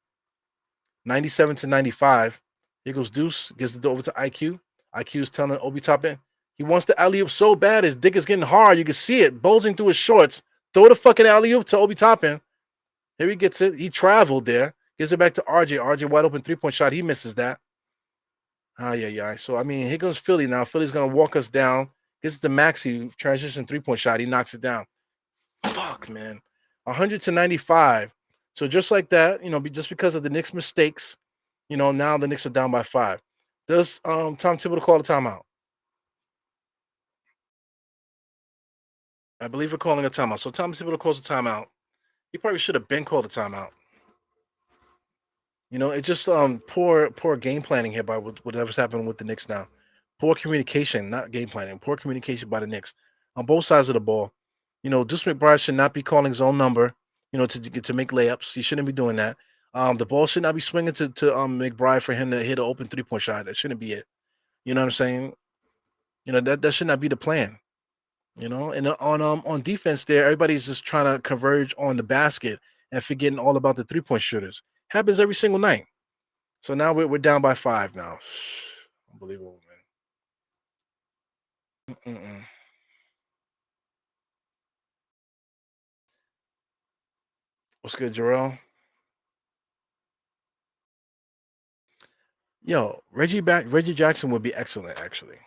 97 to 95. Here goes Deuce, gives it over to IQ. IQ's telling Obi Toppin he wants the alley-oop so bad. His dick is getting hard. You can see it bulging through his shorts. Throw the fucking alley-oop to Obi Toppin. Here he gets it. He traveled there. Gives it back to RJ. RJ wide open 3-point shot. He misses that. Yeah. So, here goes Philly now. Philly's going to walk us down. Gives it to Maxey. Transition 3-point shot. He knocks it down. Fuck, man. 100 to 95. So just like that, just because of the Knicks' mistakes, now the Knicks are down by 5. Does Tom Thibodeau call a timeout? I believe we're calling a timeout. So Tom Thibodeau calls a timeout. He probably should have been called a timeout. It's just poor game planning here by whatever's happening with the Knicks now. Poor communication, not game planning. Poor communication by the Knicks on both sides of the ball. Deuce McBride should not be calling his own number. To make layups. He shouldn't be doing that. The ball should not be swinging to McBride for him to hit an open 3-point shot. That shouldn't be it. You know what I'm saying? That should not be the plan. And on defense there, everybody's just trying to converge on the basket and forgetting all about the 3-point shooters. Happens every single night. So now we're down by 5 now. Unbelievable, man. Mm-mm. What's good, Jarrell? Yo, Reggie Jackson would be excellent, actually.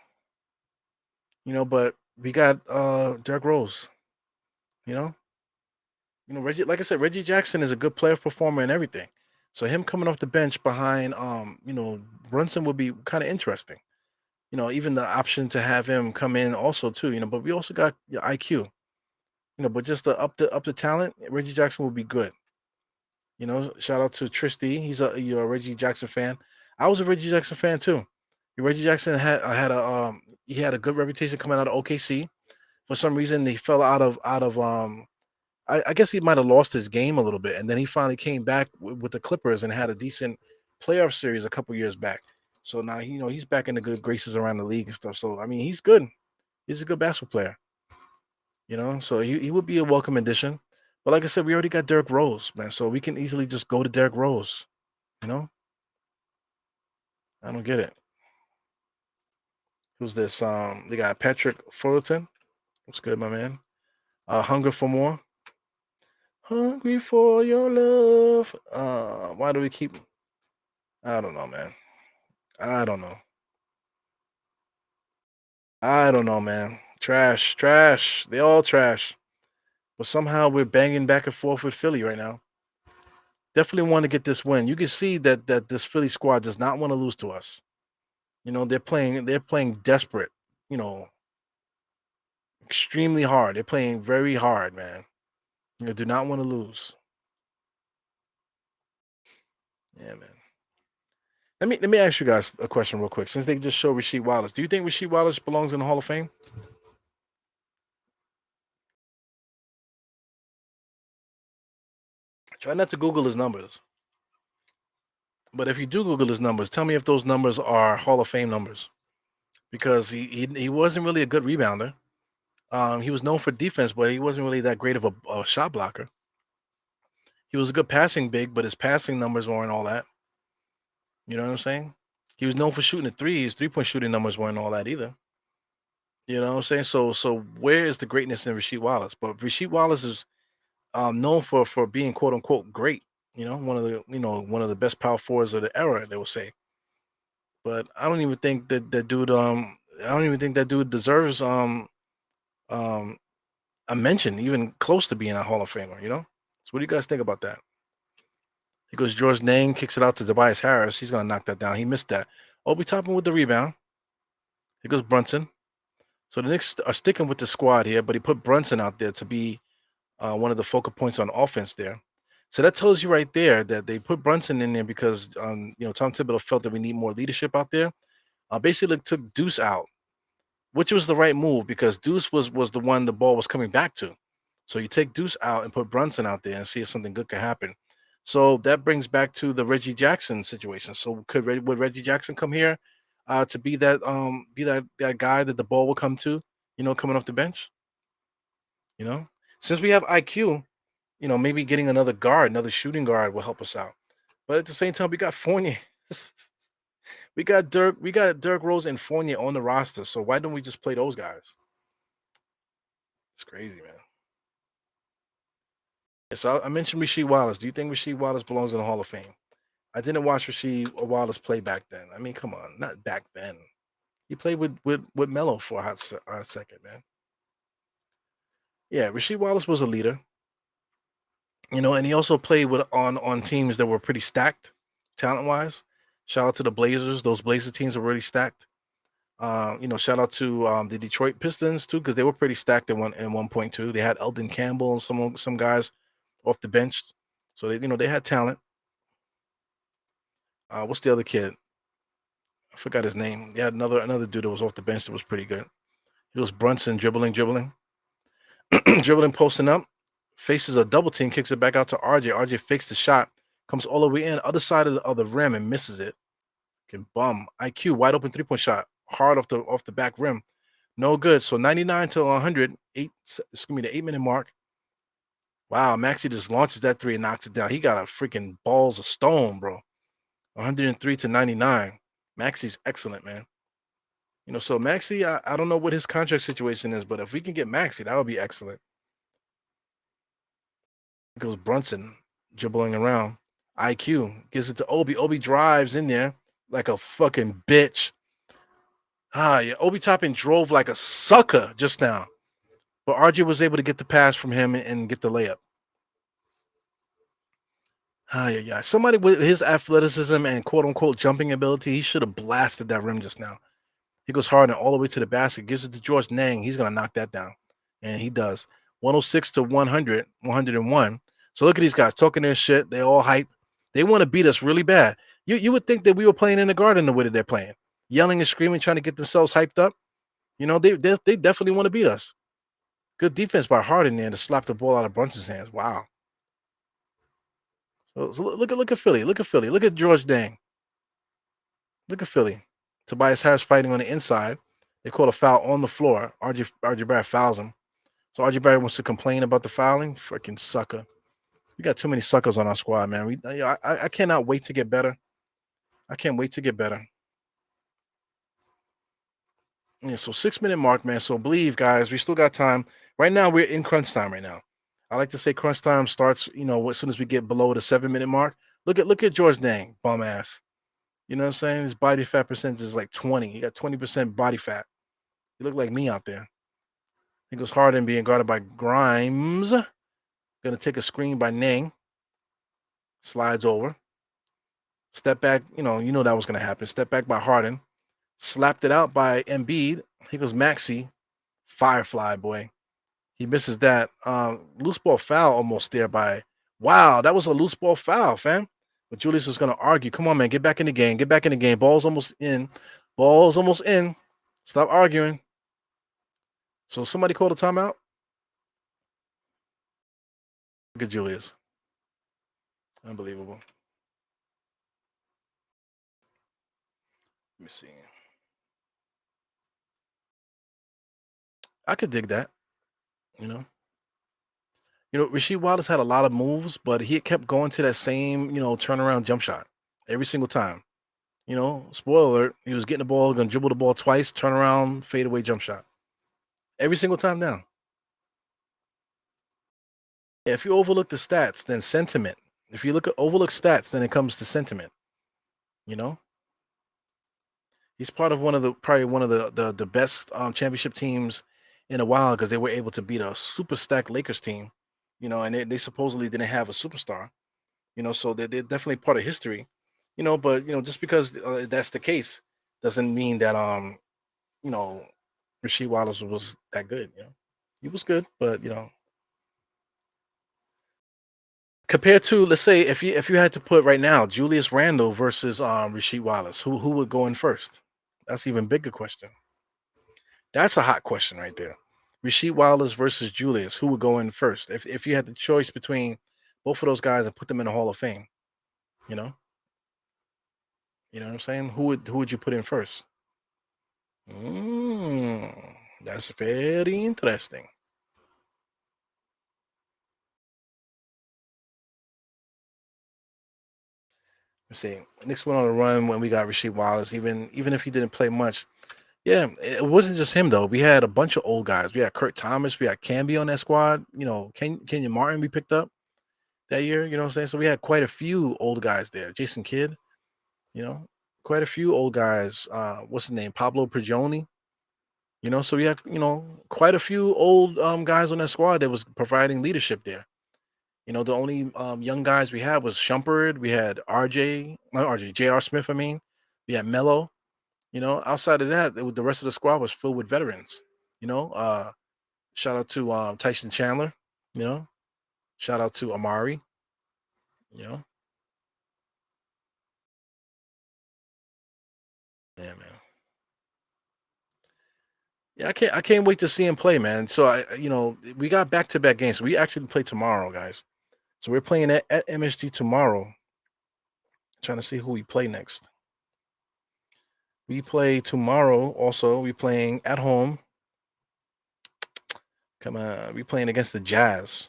But we got Derrick Rose. Reggie, like I said, Reggie Jackson is a good player performer and everything. So him coming off the bench behind Brunson would be kind of interesting. even the option to have him come in also too. But we also got IQ. But just the up the talent, Reggie Jackson will be good. Shout out to Trish D. You're a Reggie Jackson fan. I was a Reggie Jackson fan too. Reggie Jackson had a good reputation coming out of OKC. For some reason, he fell out of. I guess he might have lost his game a little bit, and then he finally came back with the Clippers and had a decent playoff series a couple years back. So now he's back in the good graces around the league and stuff. So I mean he's good. He's a good basketball player. So he would be a welcome addition. But like I said, we already got Derrick Rose, man. So we can easily just go to Derrick Rose. You know, I don't get it. Who's this? They got Patrick Fullerton. What's good, my man? Hunger for more. Hungry for your love. Why do we keep? I don't know, man. I don't know. I don't know, man. Trash, trash. They all trash. But somehow we're banging back and forth with Philly right now. Definitely want to get this win. You can see that this Philly squad does not want to lose to us. They're playing desperate. You know, extremely hard. They're playing very hard, man. They do not want to lose. Yeah, man. Let me ask you guys a question real quick. Since they just showed Rasheed Wallace, do you think Rasheed Wallace belongs in the Hall of Fame? Try not to Google his numbers. But if you do Google his numbers, tell me if those numbers are Hall of Fame numbers. Because he wasn't really a good rebounder. He was known for defense, but he wasn't really that great of a shot blocker. He was a good passing big, but his passing numbers weren't all that. You know what I'm saying? He was known for shooting the three. His 3-point shooting numbers weren't all that either. You know what I'm saying? So where is the greatness in Rasheed Wallace? But Rasheed Wallace is known for being quote unquote great. One of the best power forwards of the era. They will say. But I don't even think that dude. I don't even think that dude deserves um a mention, even close to being a Hall of Famer. So what do you guys think about that? He goes George Nang kicks it out to Tobias Harris. He's gonna knock that down. He missed that. Obi Toppin with the rebound. Here goes Brunson. So the Knicks are sticking with the squad here, but he put Brunson out there to be one of the focal points on offense there. So that tells you right there that they put Brunson in there because Tom Thibodeau felt that we need more leadership out there. Basically took Deuce out, which was the right move because Deuce was the one the ball was coming back to. So you take Deuce out and put Brunson out there and see if something good can happen. So that brings back to the Reggie Jackson situation. So would Reggie Jackson come here to be that guy that the ball will come to, coming off the bench? You know, since we have IQ, maybe getting another guard, another shooting guard will help us out. But at the same time, we got Fournier. We got Dirk Rose and Fournier on the roster. So why don't we just play those guys? It's crazy, man. Yeah, so I mentioned Rasheed Wallace. Do you think Rasheed Wallace belongs in the Hall of Fame? I didn't watch Rasheed Wallace play back then. I mean, come on, not back then. He played with Melo for a second, man. Yeah, Rasheed Wallace was a leader, and he also played with on teams that were pretty stacked, talent wise. Shout out to the Blazers; those Blazer teams were really stacked. Shout out to the Detroit Pistons too, because they were pretty stacked in one point too. They had Eldon Campbell and some guys off the bench, so they had talent. What's the other kid? I forgot his name. They had another dude that was off the bench that was pretty good. It was Brunson dribbling, dribbling, posting up, faces a double team, kicks it back out to RJ. RJ fakes the shot, comes all the way in, other side of the rim and misses it. Can bum. IQ wide open 3-point shot, hard off the back rim. No good. So 99 to 100, the 8-minute mark. Wow, Maxi just launches that three and knocks it down. He got a freaking balls of stone, bro. 103 to 99. Maxi's excellent, man. So Maxi, I don't know what his contract situation is, but if we can get Maxi, that would be excellent. It goes Brunson dribbling around. IQ gives it to Obi. Obi drives in there like a fucking bitch. Yeah, Obi Toppin drove like a sucker just now. But RJ was able to get the pass from him and get the layup. Yeah. Somebody with his athleticism and quote unquote jumping ability, he should have blasted that rim just now. He goes hard and all the way to the basket, gives it to George Nang. He's gonna knock that down. And he does. 106 to 100, 101. So look at these guys talking their shit. They all hype. They want to beat us really bad. You would think that we were playing in the garden the way that they're playing, yelling and screaming, trying to get themselves hyped up. They definitely want to beat us. Good defense by Harden there to slap the ball out of Brunson's hands. Wow. So look at Philly. Look at Philly. Look at George Dang. Look at Philly. Tobias Harris fighting on the inside. They call a foul on the floor. RJ Barrett fouls him. So RJ Barrett wants to complain about the fouling. Freaking sucker. We got too many suckers on our squad, man. I cannot wait to get better. I can't wait to get better. Yeah, so 6 minute mark, man. So believe, guys, we still got time. Right now, we're in crunch time right now. I like to say crunch time starts, as soon as we get below the 7 minute mark. Look at George Dang, bum ass. You know what I'm saying? His body fat percentage is like 20. He got 20% body fat. He look like me out there. He goes hard and being guarded by Grimes. Gonna take a screen by Nang. Slides over. Step back, that was gonna happen. Step back by Harden. Slapped it out by Embiid. He goes Maxey. Firefly boy. He misses that. Loose ball foul almost there by. Wow, that was a loose ball foul, fam. But Julius was gonna argue. Come on, man, get back in the game. Get back in the game. Ball's almost in. Ball's almost in. Stop arguing. So somebody called a timeout. Look at Julius. Unbelievable. Let me see. I could dig that. You know. Rasheed Wallace had a lot of moves, but he kept going to that same, turnaround jump shot every single time. Spoiler alert, he was getting the ball, gonna dribble the ball twice, turn around, fade away jump shot. Every single time now. If you overlook the stats, then sentiment. If you overlook stats, then it comes to sentiment. You know, he's part of probably one of the best championship teams in a while because they were able to beat a super stacked Lakers team. And they supposedly didn't have a superstar. So they're definitely part of history. But just because that's the case doesn't mean that you know Rasheed Wallace was that good. He was good, but compared to, let's say, if you had to put right now Julius Randle versus Rasheed Wallace, who would go in first? That's even bigger question. That's a hot question right there. Rasheed Wallace versus Julius, who would go in first? If you had the choice between both of those guys and put them in the Hall of Fame, you know, you know what I'm saying? Who would you put in first? That's very interesting. Let's see. Knicks went on a run when we got Rasheed Wallace, even if he didn't play much. Yeah, it wasn't just him though. We had a bunch of old guys. We had Kurt Thomas, we had Camby on that squad. Kenyon Martin we picked up that year. You know what I'm saying? So we had quite a few old guys there. Jason Kidd, you know, quite a few old guys. What's his name? Pablo Prigioni. So we had quite a few old guys on that squad that was providing leadership there. The only young guys we had was Shumpert. We had RJ, not RJ, J.R. Smith. I mean, we had Mello. Outside of that, the rest of the squad was filled with veterans. You know, uh, Shout out to Tyson Chandler. You know, Shout out to Amari. You know, yeah, man. Yeah, I can't wait to see him play, man. So we got back to back games. We actually play tomorrow, guys. So we're playing at MSG tomorrow. Trying to see who we play next. We play tomorrow. Also, we playing at home. Come on, we playing against the Jazz.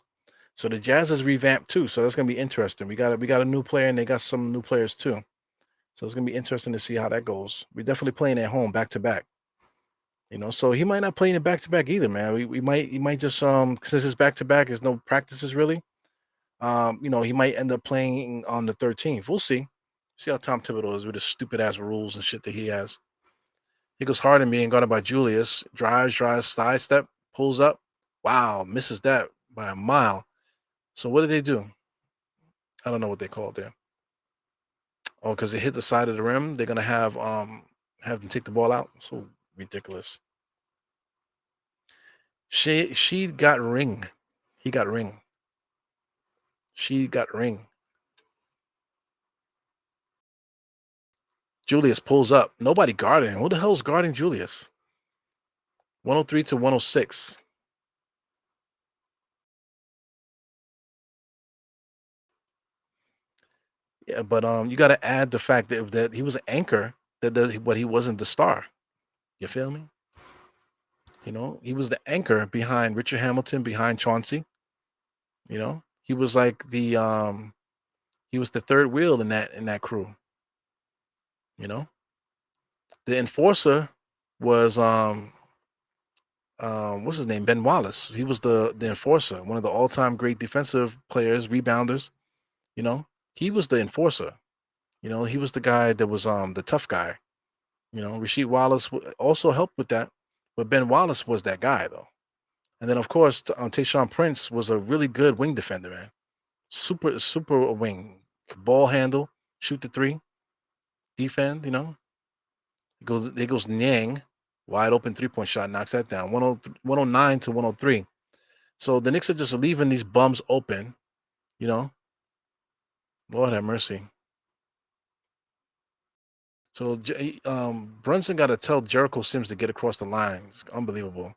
So the Jazz is revamped too. So that's gonna be interesting. We got a new player and they got some new players too. So it's gonna be interesting to see how that goes. We're definitely playing at home back to back. So he might not play in it back to back either, man. He might just since it's back to back, there's no practices really. He might end up playing on the 13th. We'll see. See how Tom Thibodeau is with his stupid ass rules and shit that he has. He goes hard and being guarded by Julius. Drives, side step, pulls up. Wow, misses that by a mile. So what did they do? I don't know what they called there. Oh, because it hit the side of the rim, they're gonna have them take the ball out. So Ridiculous. She got ring. He got ring. She got ring. Julius pulls up. Nobody guarding him. Who the hell's guarding Julius? 103 to 106. Yeah, but you got to add the fact that he was an anchor. But he wasn't the star. You feel me? He was the anchor behind Richard Hamilton, behind Chauncey. He was like he was the third wheel in that crew. You know, the enforcer was what's his name? Ben Wallace. He was the enforcer, one of the all-time great defensive players, rebounders. You know, he was the enforcer. He was the guy that was the tough guy. Rasheed Wallace also helped with that, but Ben Wallace was that guy though. And then of course, Tayshaun Prince was a really good wing defender, man. Super wing, ball handle, shoot the three, defend. It goes Niang, wide open 3-point shot, knocks that down. 109 to 103. So the Knicks are just leaving these bums open. Lord have mercy. So Brunson got to tell Jericho Sims to get across the line. It's unbelievable.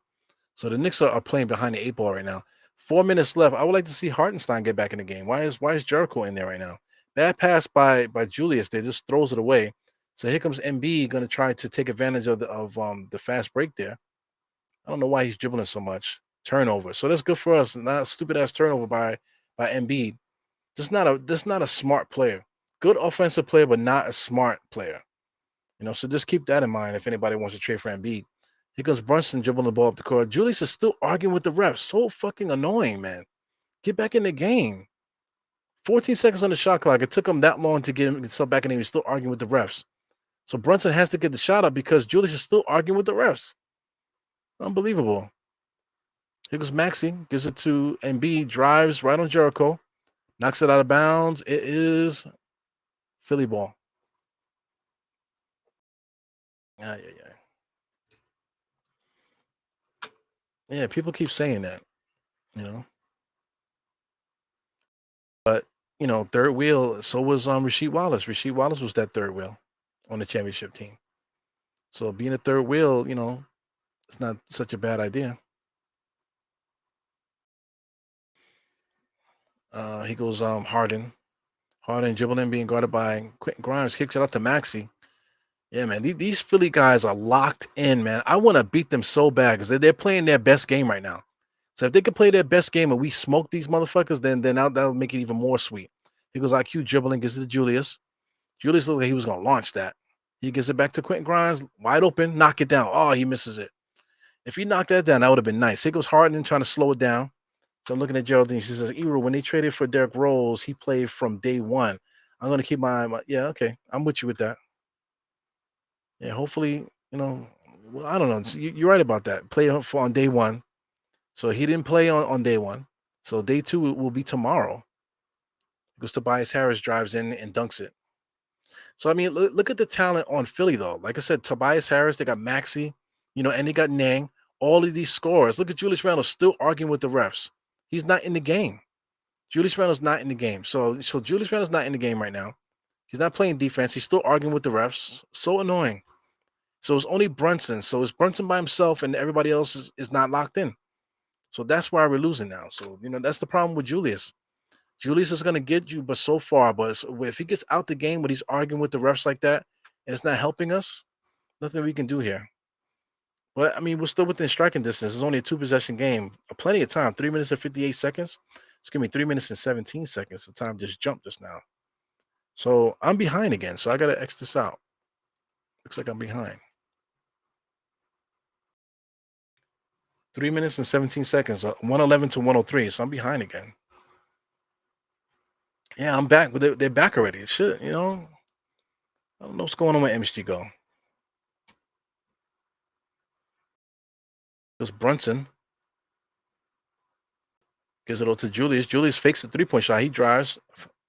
So the Knicks are playing behind the 8 ball right now. 4 minutes left. I would like to see Hartenstein get back in the game. Why is Jericho in there right now? Bad pass by Julius. They just throws it away. So here comes MB going to try to take advantage of the fast break there. I don't know why he's dribbling so much. Turnover. So that's good for us. Not a stupid ass turnover by Embiid. Just not a smart player. Good offensive player, but not a smart player. So just keep that in mind if anybody wants to trade for Embiid. Here goes Brunson dribbling the ball up the court. Julius is still arguing with the refs. So fucking annoying, man. Get back in the game. 14 seconds on the shot clock. It took him that long to get himself back in the game. He's still arguing with the refs. So Brunson has to get the shot up because Julius is still arguing with the refs. Unbelievable. Here goes Maxey. Gives it to Embiid. Drives right on Jericho. Knocks it out of bounds. It is Philly ball. Yeah. Yeah, people keep saying that, you know. But, third wheel, so was Rasheed Wallace. Rasheed Wallace was that third wheel on the championship team. So being a third wheel, it's not such a bad idea. He goes Harden. Harden dribbling, being guarded by Quentin Grimes, kicks it out to Maxey. Yeah, man, these Philly guys are locked in, man. I want to beat them so bad because they're playing their best game right now. So if they can play their best game and we smoke these motherfuckers, then that'll make it even more sweet. He goes IQ dribbling, gives it to Julius. Julius looked like he was going to launch that. He gives it back to Quentin Grimes, wide open, knock it down. Oh, he misses it. If he knocked that down, that would have been nice. Here goes Harden trying to slow it down. So I'm looking at Geraldine. She says, Eru, when they traded for Derrick Rose, he played from day one. I'm going to keep my yeah, okay. I'm with you with that. Yeah, hopefully, well, I don't know. You're right about that. Play on day one. So he didn't play on day one. So day two will be tomorrow. Because Tobias Harris drives in and dunks it. So, I mean, look at the talent on Philly, though. Like I said, Tobias Harris, they got Maxey, and they got Nang. All of these scores. Look at Julius Randle still arguing with the refs. He's not in the game. Julius Randle's not in the game. So Julius Randle's not in the game right now. He's not playing defense. He's still arguing with the refs. So annoying. So it's only Brunson. So it's Brunson by himself and everybody else is not locked in. So that's why we're losing now. So, that's the problem with Julius. Julius is going to get you, but so far. But if he gets out the game when he's arguing with the refs like that and it's not helping us, nothing we can do here. But, I mean, we're still within striking distance. It's only a 2-possession game. Plenty of time. 3 minutes and 58 seconds. It's going to be 3 minutes and 17 seconds. The time just jumped just now. So I'm behind again. So I got to X this out. Looks like I'm behind. 3 minutes and 17 seconds. 111 to 103. So I'm behind again. Yeah, I'm back. But they're back already. Shit, I don't know what's going on with MSG Go. It's Brunson. Gives it over to Julius. Julius fakes the 3-point shot. He drives.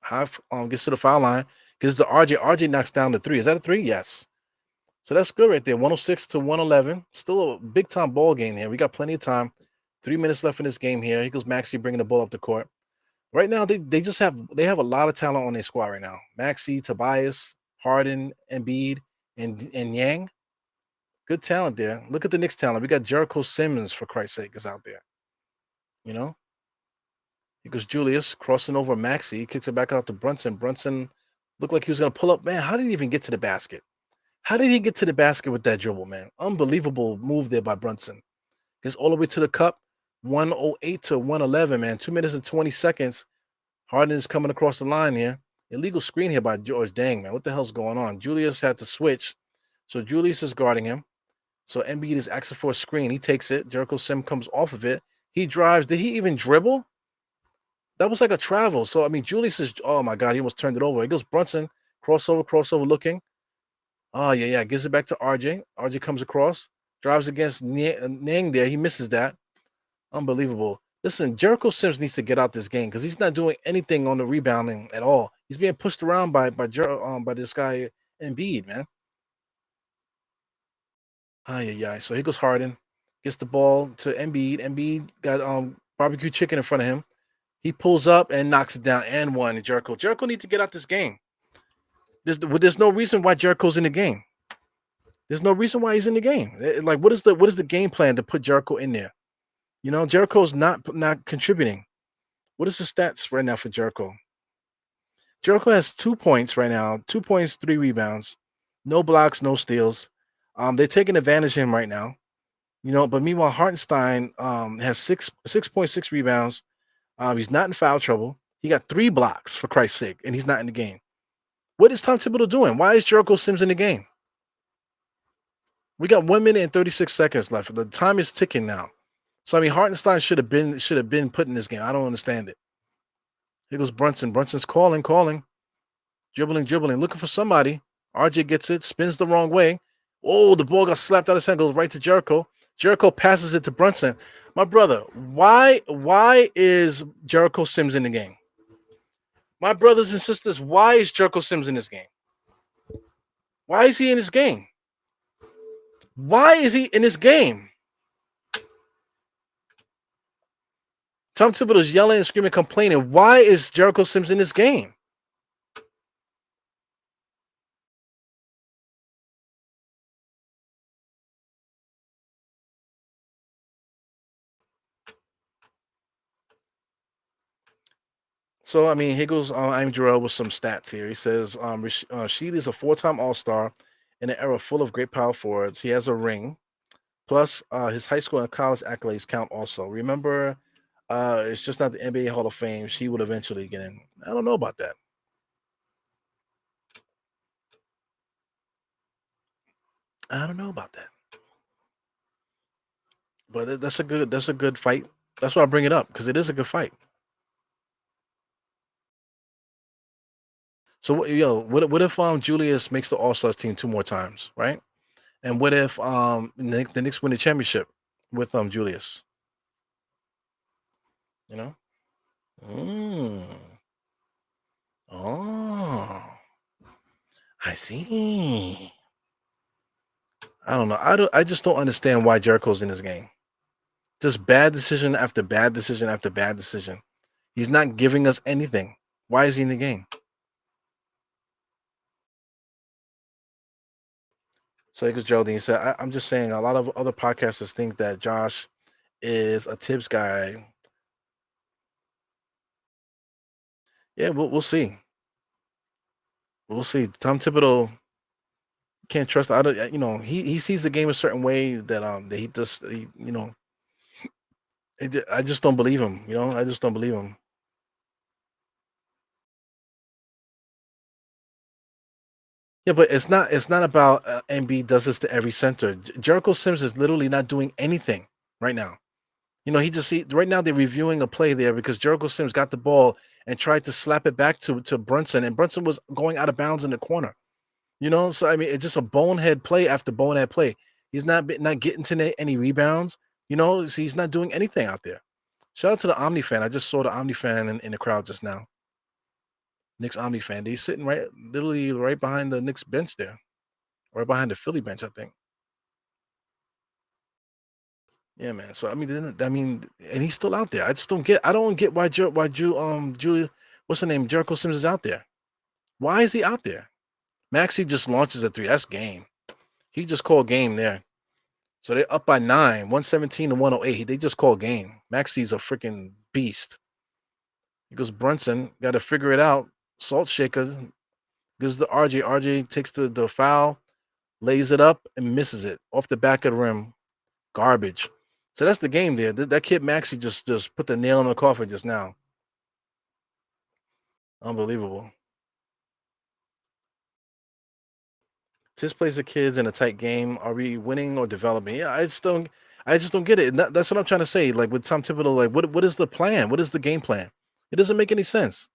Gets to the foul line. Gives it to RJ. RJ knocks down the 3. Is that a 3? Yes. So that's good right there. 106 to 111. Still a big time ball game here. We got plenty of time. 3 minutes left in this game here. Here goes Maxi bringing the ball up the court. Right now, they have a lot of talent on their squad right now. Maxi, Tobias, Harden, Embiid, and Yang. Good talent there. Look at the Knicks talent. We got Jericho Simmons, for Christ's sake, is out there. You know, here goes Julius crossing over Maxi, kicks it back out to Brunson. Brunson looked like he was gonna pull up. Man, how did he even get to the basket? How did he get to the basket with that dribble, man? Unbelievable move there by Brunson. Gets all the way to the cup. 108 to 111, man. 2 minutes and 20 seconds. Harden is coming across the line here. Illegal screen here by George. Dang, man. What the hell's going on? Julius had to switch. So Julius is guarding him. So Embiid is asking for a screen. He takes it. Jericho Sim comes off of it. He drives. Did he even dribble? That was like a travel. So, I mean, Julius is, oh my God, he almost turned it over. He goes Brunson, crossover looking. Oh, yeah. Gives it back to RJ. RJ comes across, drives against Nang there. He misses that. Unbelievable. Listen, Jericho Sims needs to get out this game because he's not doing anything on the rebounding at all. He's being pushed around by this guy Embiid, man. Yeah. So here goes Harden, gets the ball to Embiid. Embiid got barbecue chicken in front of him. He pulls up and knocks it down and one. Jericho needs to get out this game. There's no reason why Jericho's in the game. There's no reason why he's in the game. Like, what is the game plan to put Jericho in there? You know, Jericho's not contributing. What is the stats right now for Jericho? Jericho has 2 points right now, 2 points, 3 rebounds, no blocks, no steals. They're taking advantage of him right now. You know, but meanwhile, Hartenstein has 6.6 rebounds. He's not in foul trouble. He got 3 blocks, for Christ's sake, and he's not in the game. What is Tom Thibodeau doing? Why is Jericho Sims in the game? We got 1 minute and 36 seconds left. The time is ticking now. So I mean, Hartenstein should have been put in this game. I don't understand it. Here goes Brunson. Brunson's calling, dribbling, looking for somebody. RJ gets it, spins the wrong way. Oh, the ball got slapped out of his hand, goes right to Jericho. Jericho passes it to Brunson. My brother, why is Jericho Sims in the game? My brothers and sisters, why is Jericho Sims in this game? Why is he in this game? Why is he in this game? Tom Thibodeau's yelling and screaming, complaining. Why is Jericho Sims in this game? So, I mean, here goes I'm Jarrell with some stats here. He says Rashid is a 4-time All-Star in an era full of great power forwards. He has a ring. Plus, his high school and college accolades count also. Remember, it's just not the NBA Hall of Fame. She would eventually get in. I don't know about that. I don't know about that. But that's a good fight. That's why I bring it up because it is a good fight. So what if Julius makes the All Stars team 2 more times, right? And what if the Knicks win the championship with Julius? You know? Mm. Oh, I see. I don't know. I just don't understand why Jericho's in this game. Just bad decision after bad decision after bad decision. He's not giving us anything. Why is he in the game? So because Geraldine said, I'm just saying a lot of other podcasters think that Josh is a tips guy. Yeah, we'll see. We'll see. Tom Thibodeau can't trust. I don't. He sees the game a certain way that I just don't believe him. I just don't believe him. Yeah, but it's not about MB does this to every center. Jericho Sims is literally not doing anything right now. Right now they're reviewing a play there because Jericho Sims got the ball and tried to slap it back to Brunson, and Brunson was going out of bounds in the corner. So I mean, it's just a bonehead play after bonehead play. He's not getting to any rebounds. So he's not doing anything out there. Shout out to the Omni fan. I just saw the Omni fan in the crowd just now. Knicks Omni fan. He's sitting literally right behind the Knicks bench there, right behind the Philly bench, I think. Yeah, man. So and he's still out there. I don't get Julia, what's her name? Jericho Sims is out there. Why is he out there? Maxi just launches a three. That's game. He just called game there. So they're up by 9, 117 to 108. They just called game. Maxi's a freaking beast. He goes Brunson, got to figure it out. Salt shaker gives the RJ. RJ takes the foul, lays it up, and misses it off the back of the rim. Garbage. So that's the game there. That kid Maxi just put the nail in the coffin just now. Unbelievable. This plays the kids in a tight game. Are we winning or developing? Yeah, I just don't get it. And that's what I'm trying to say. Like with Tom Thibodeau, like what is the plan? What is the game plan? It doesn't make any sense.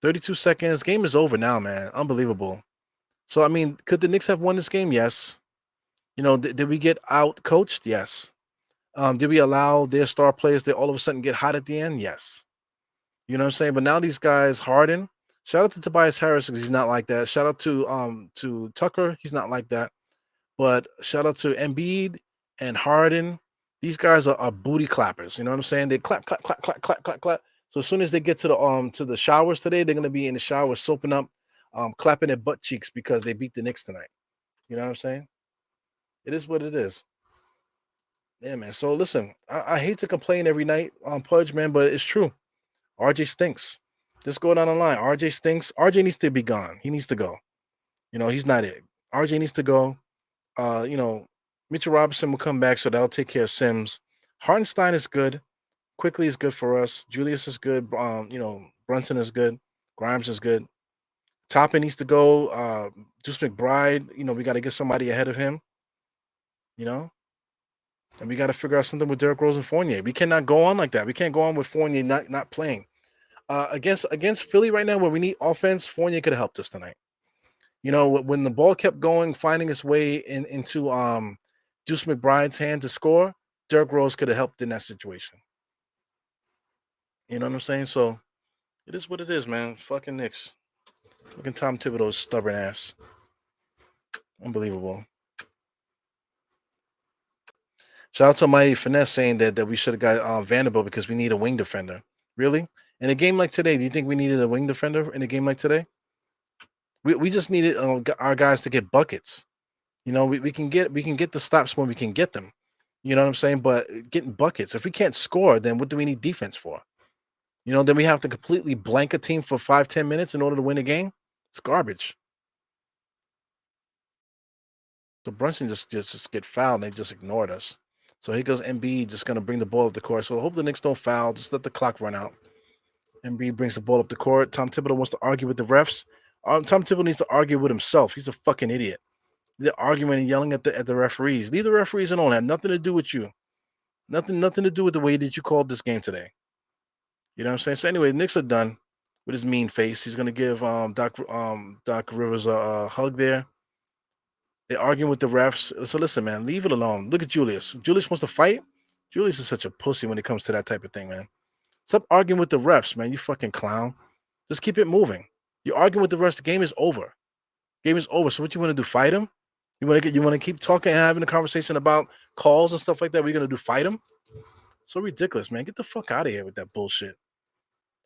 32 seconds. Game is over now, man. Unbelievable. So I mean, could the Knicks have won this game? Yes. Did we get out coached? Yes. Did we allow their star players to all of a sudden get hot at the end? Yes. You know what I'm saying? But now these guys, Harden. Shout out to Tobias Harris because he's not like that. Shout out to Tucker. He's not like that. But shout out to Embiid and Harden. These guys are booty clappers. You know what I'm saying? They clap, clap, clap, clap, clap, clap, clap. So as soon as they get to the showers today, they're gonna be in the shower soaping up, clapping their butt cheeks because they beat the Knicks tonight. You know what I'm saying? It is what it is. Yeah, man. So listen, I hate to complain every night on Pudge, man, but it's true. RJ stinks. Just go down the line. RJ stinks. RJ needs to be gone. He needs to go. He's not it. RJ needs to go. Mitchell Robinson will come back, so that'll take care of Sims. Hartenstein is good. Quickly is good for us. Julius is good. Brunson is good. Grimes is good. Toppin needs to go. Deuce McBride, we got to get somebody ahead of him, you know, and we got to figure out something with Derrick Rose and Fournier. We cannot go on like that. We can't go on with Fournier not playing. Against Philly right now, where we need offense, Fournier could have helped us tonight. When the ball kept going, finding its way into Deuce McBride's hand to score, Derrick Rose could have helped in that situation. You know what I'm saying? So it is what it is, man. Fucking Knicks. Fucking Tom Thibodeau's stubborn ass. Unbelievable. Shout out to Mighty Finesse saying that we should have got Vanderbilt because we need a wing defender. Really? In a game like today, do you think we needed a wing defender in a game like today? We just needed our guys to get buckets. We can get the stops when we can get them. You know what I'm saying? But getting buckets. If we can't score, then what do we need defense for? Then we have to completely blank a team for 5-10 minutes in order to win a game. It's garbage. So Brunson just get fouled and they just ignored us. So here goes Embiid just gonna bring the ball up the court. So I hope the Knicks don't foul. Just let the clock run out. Embiid brings the ball up the court. Tom Thibodeau wants to argue with the refs. Tom Thibodeau needs to argue with himself. He's a fucking idiot. They're arguing and yelling at the referees. Leave the referees alone. Have nothing to do with you. Nothing to do with the way that you called this game today. You know what I'm saying? So anyway, the Knicks are done with his mean face. He's gonna give Doc Rivers a hug there. They're arguing with the refs. So listen, man, leave it alone. Look at Julius. Julius wants to fight. Julius is such a pussy when it comes to that type of thing, man. Stop arguing with the refs, man. You fucking clown. Just keep it moving. You're arguing with the refs. The game is over. Game is over. So what you want to do? Fight him? You want to keep talking and having a conversation about calls and stuff like that? We're gonna do fight him? So ridiculous, man. Get the fuck out of here with that bullshit.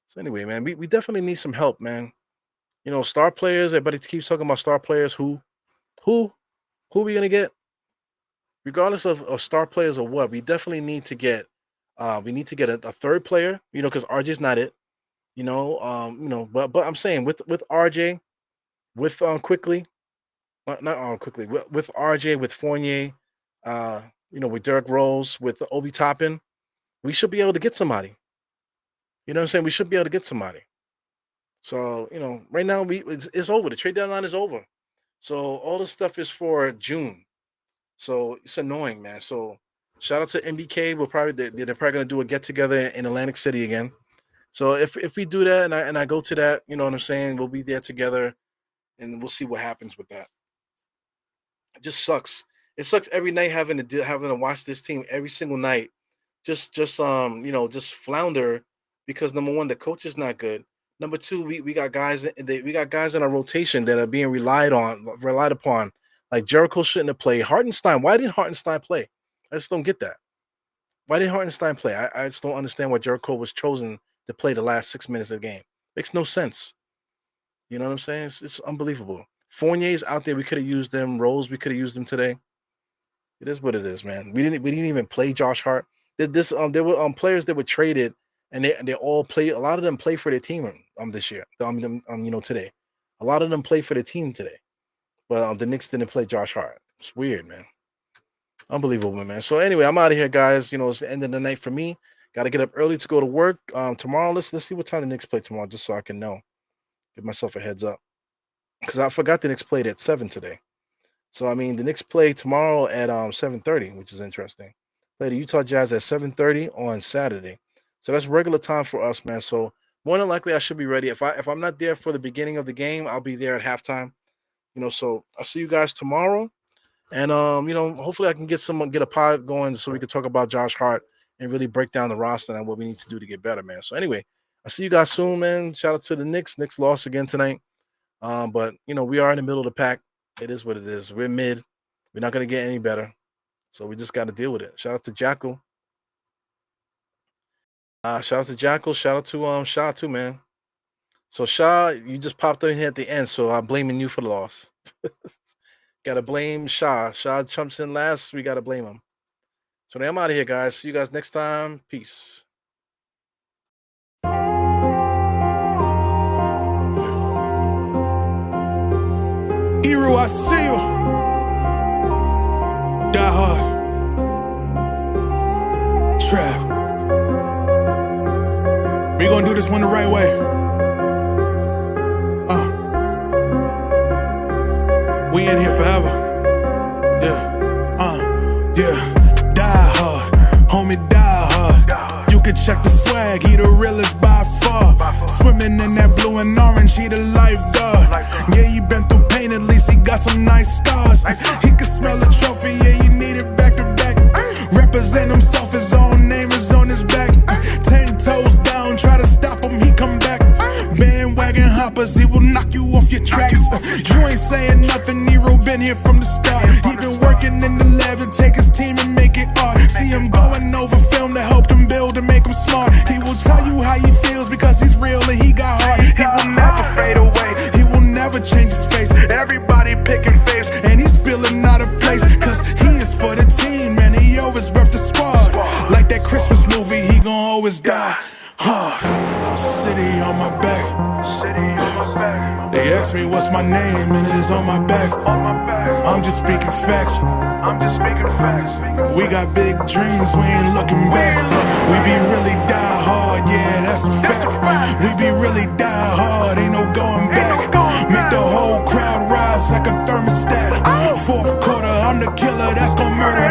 So anyway, man, we definitely need some help, man. Star players. Everybody keeps talking about star players. Who are we gonna get? Regardless of star players or what, we definitely need to get. We need to get a third player. Because RJ's not it. But I'm saying with RJ, with quickly, not quickly, with RJ, with Fournier, with Derrick Rose, with Obi Toppin, we should be able to get somebody. You know what I'm saying? We should be able to get somebody. So, right now it's over. The trade deadline is over. So all this stuff is for June. So it's annoying, man. So shout out to MBK. They're probably gonna do a get together in Atlantic City again. So if we do that and I go to that, you know what I'm saying, we'll be there together and we'll see what happens with that. It just sucks. It sucks every night having to watch this team every single night. Just flounder because number one, the coach is not good. Number two, we got guys in our rotation that are being relied upon, Like Jericho shouldn't have played. Hartenstein, why didn't Hartenstein play? I just don't get that. Why didn't Hartenstein play? I just don't understand why Jericho was chosen to play the last 6 minutes of the game. Makes no sense. You know what I'm saying? It's unbelievable. Fournier's out there. We could have used them. Rose, we could have used them today. It is what it is, man. We didn't even play Josh Hart. There were players that were traded, and they all play. A lot of them play for their team this year. Today. A lot of them play for their team today. But the Knicks didn't play Josh Hart. It's weird, man. Unbelievable, man. So anyway, I'm out of here, guys. It's the end of the night for me. Got to get up early to go to work tomorrow. Let's see what time the Knicks play tomorrow, just so I can know. Give myself a heads up, because I forgot the Knicks played at 7 today. So I mean, the Knicks play tomorrow at 7:30, which is interesting. Play the Utah Jazz at 7:30 on Saturday. So that's regular time for us, man. So more than likely, I should be ready. If I'm not there for the beginning of the game, I'll be there at halftime. So I'll see you guys tomorrow. And hopefully I can get a pod going so we can talk about Josh Hart and really break down the roster and what we need to do to get better, man. So anyway, I'll see you guys soon, man. Shout out to the Knicks. Knicks lost again tonight. But we are in the middle of the pack. It is what it is. We're mid. We're not gonna get any better. So we just gotta deal with it. Shout out to Jackal. Shout out to Jackal. Shout out to Shaw too, man. So Shaw, you just popped in here at the end, so I'm blaming you for the loss. Gotta blame Shaw. Shaw jumps in last. We gotta blame him. So now I'm out of here, guys. See you guys next time. Peace. Eru, I see you. Die hard. Trap. We gonna do this one the right way. We in here forever. Yeah. Die hard. Homie, die hard. You can check the swag. He the realest by far. Swimming in that blue and orange. He the lifeguard. Yeah, he been through pain. At least he got some nice scars. He can smell a trophy. Yeah, you need it back to back. Represent himself. His own name is on his back. 10 toes down. Try to stop him. He come back. Bandwagon hoppers, he will knock you off your tracks. You ain't saying nothing, Nero been here from the start. He been working in the lab to take his team and make it art. See him going over film to help him build and make him smart. He will tell you how he feels because he's real and he got heart. He will never fade away, he will never change his face. Everybody picking faves, and he's feeling out of place. Cause he is for the team, man, he always rep the squad. Like that Christmas movie, he gon' always die hard. City on my back. They ask me what's my name and it's on my back. I'm just speaking facts. We got big dreams, we ain't looking back. We be really die hard, yeah, that's a fact. We be really die hard, ain't no going back. Make the whole crowd rise like a thermostat. Fourth quarter, I'm the killer that's gon' murder.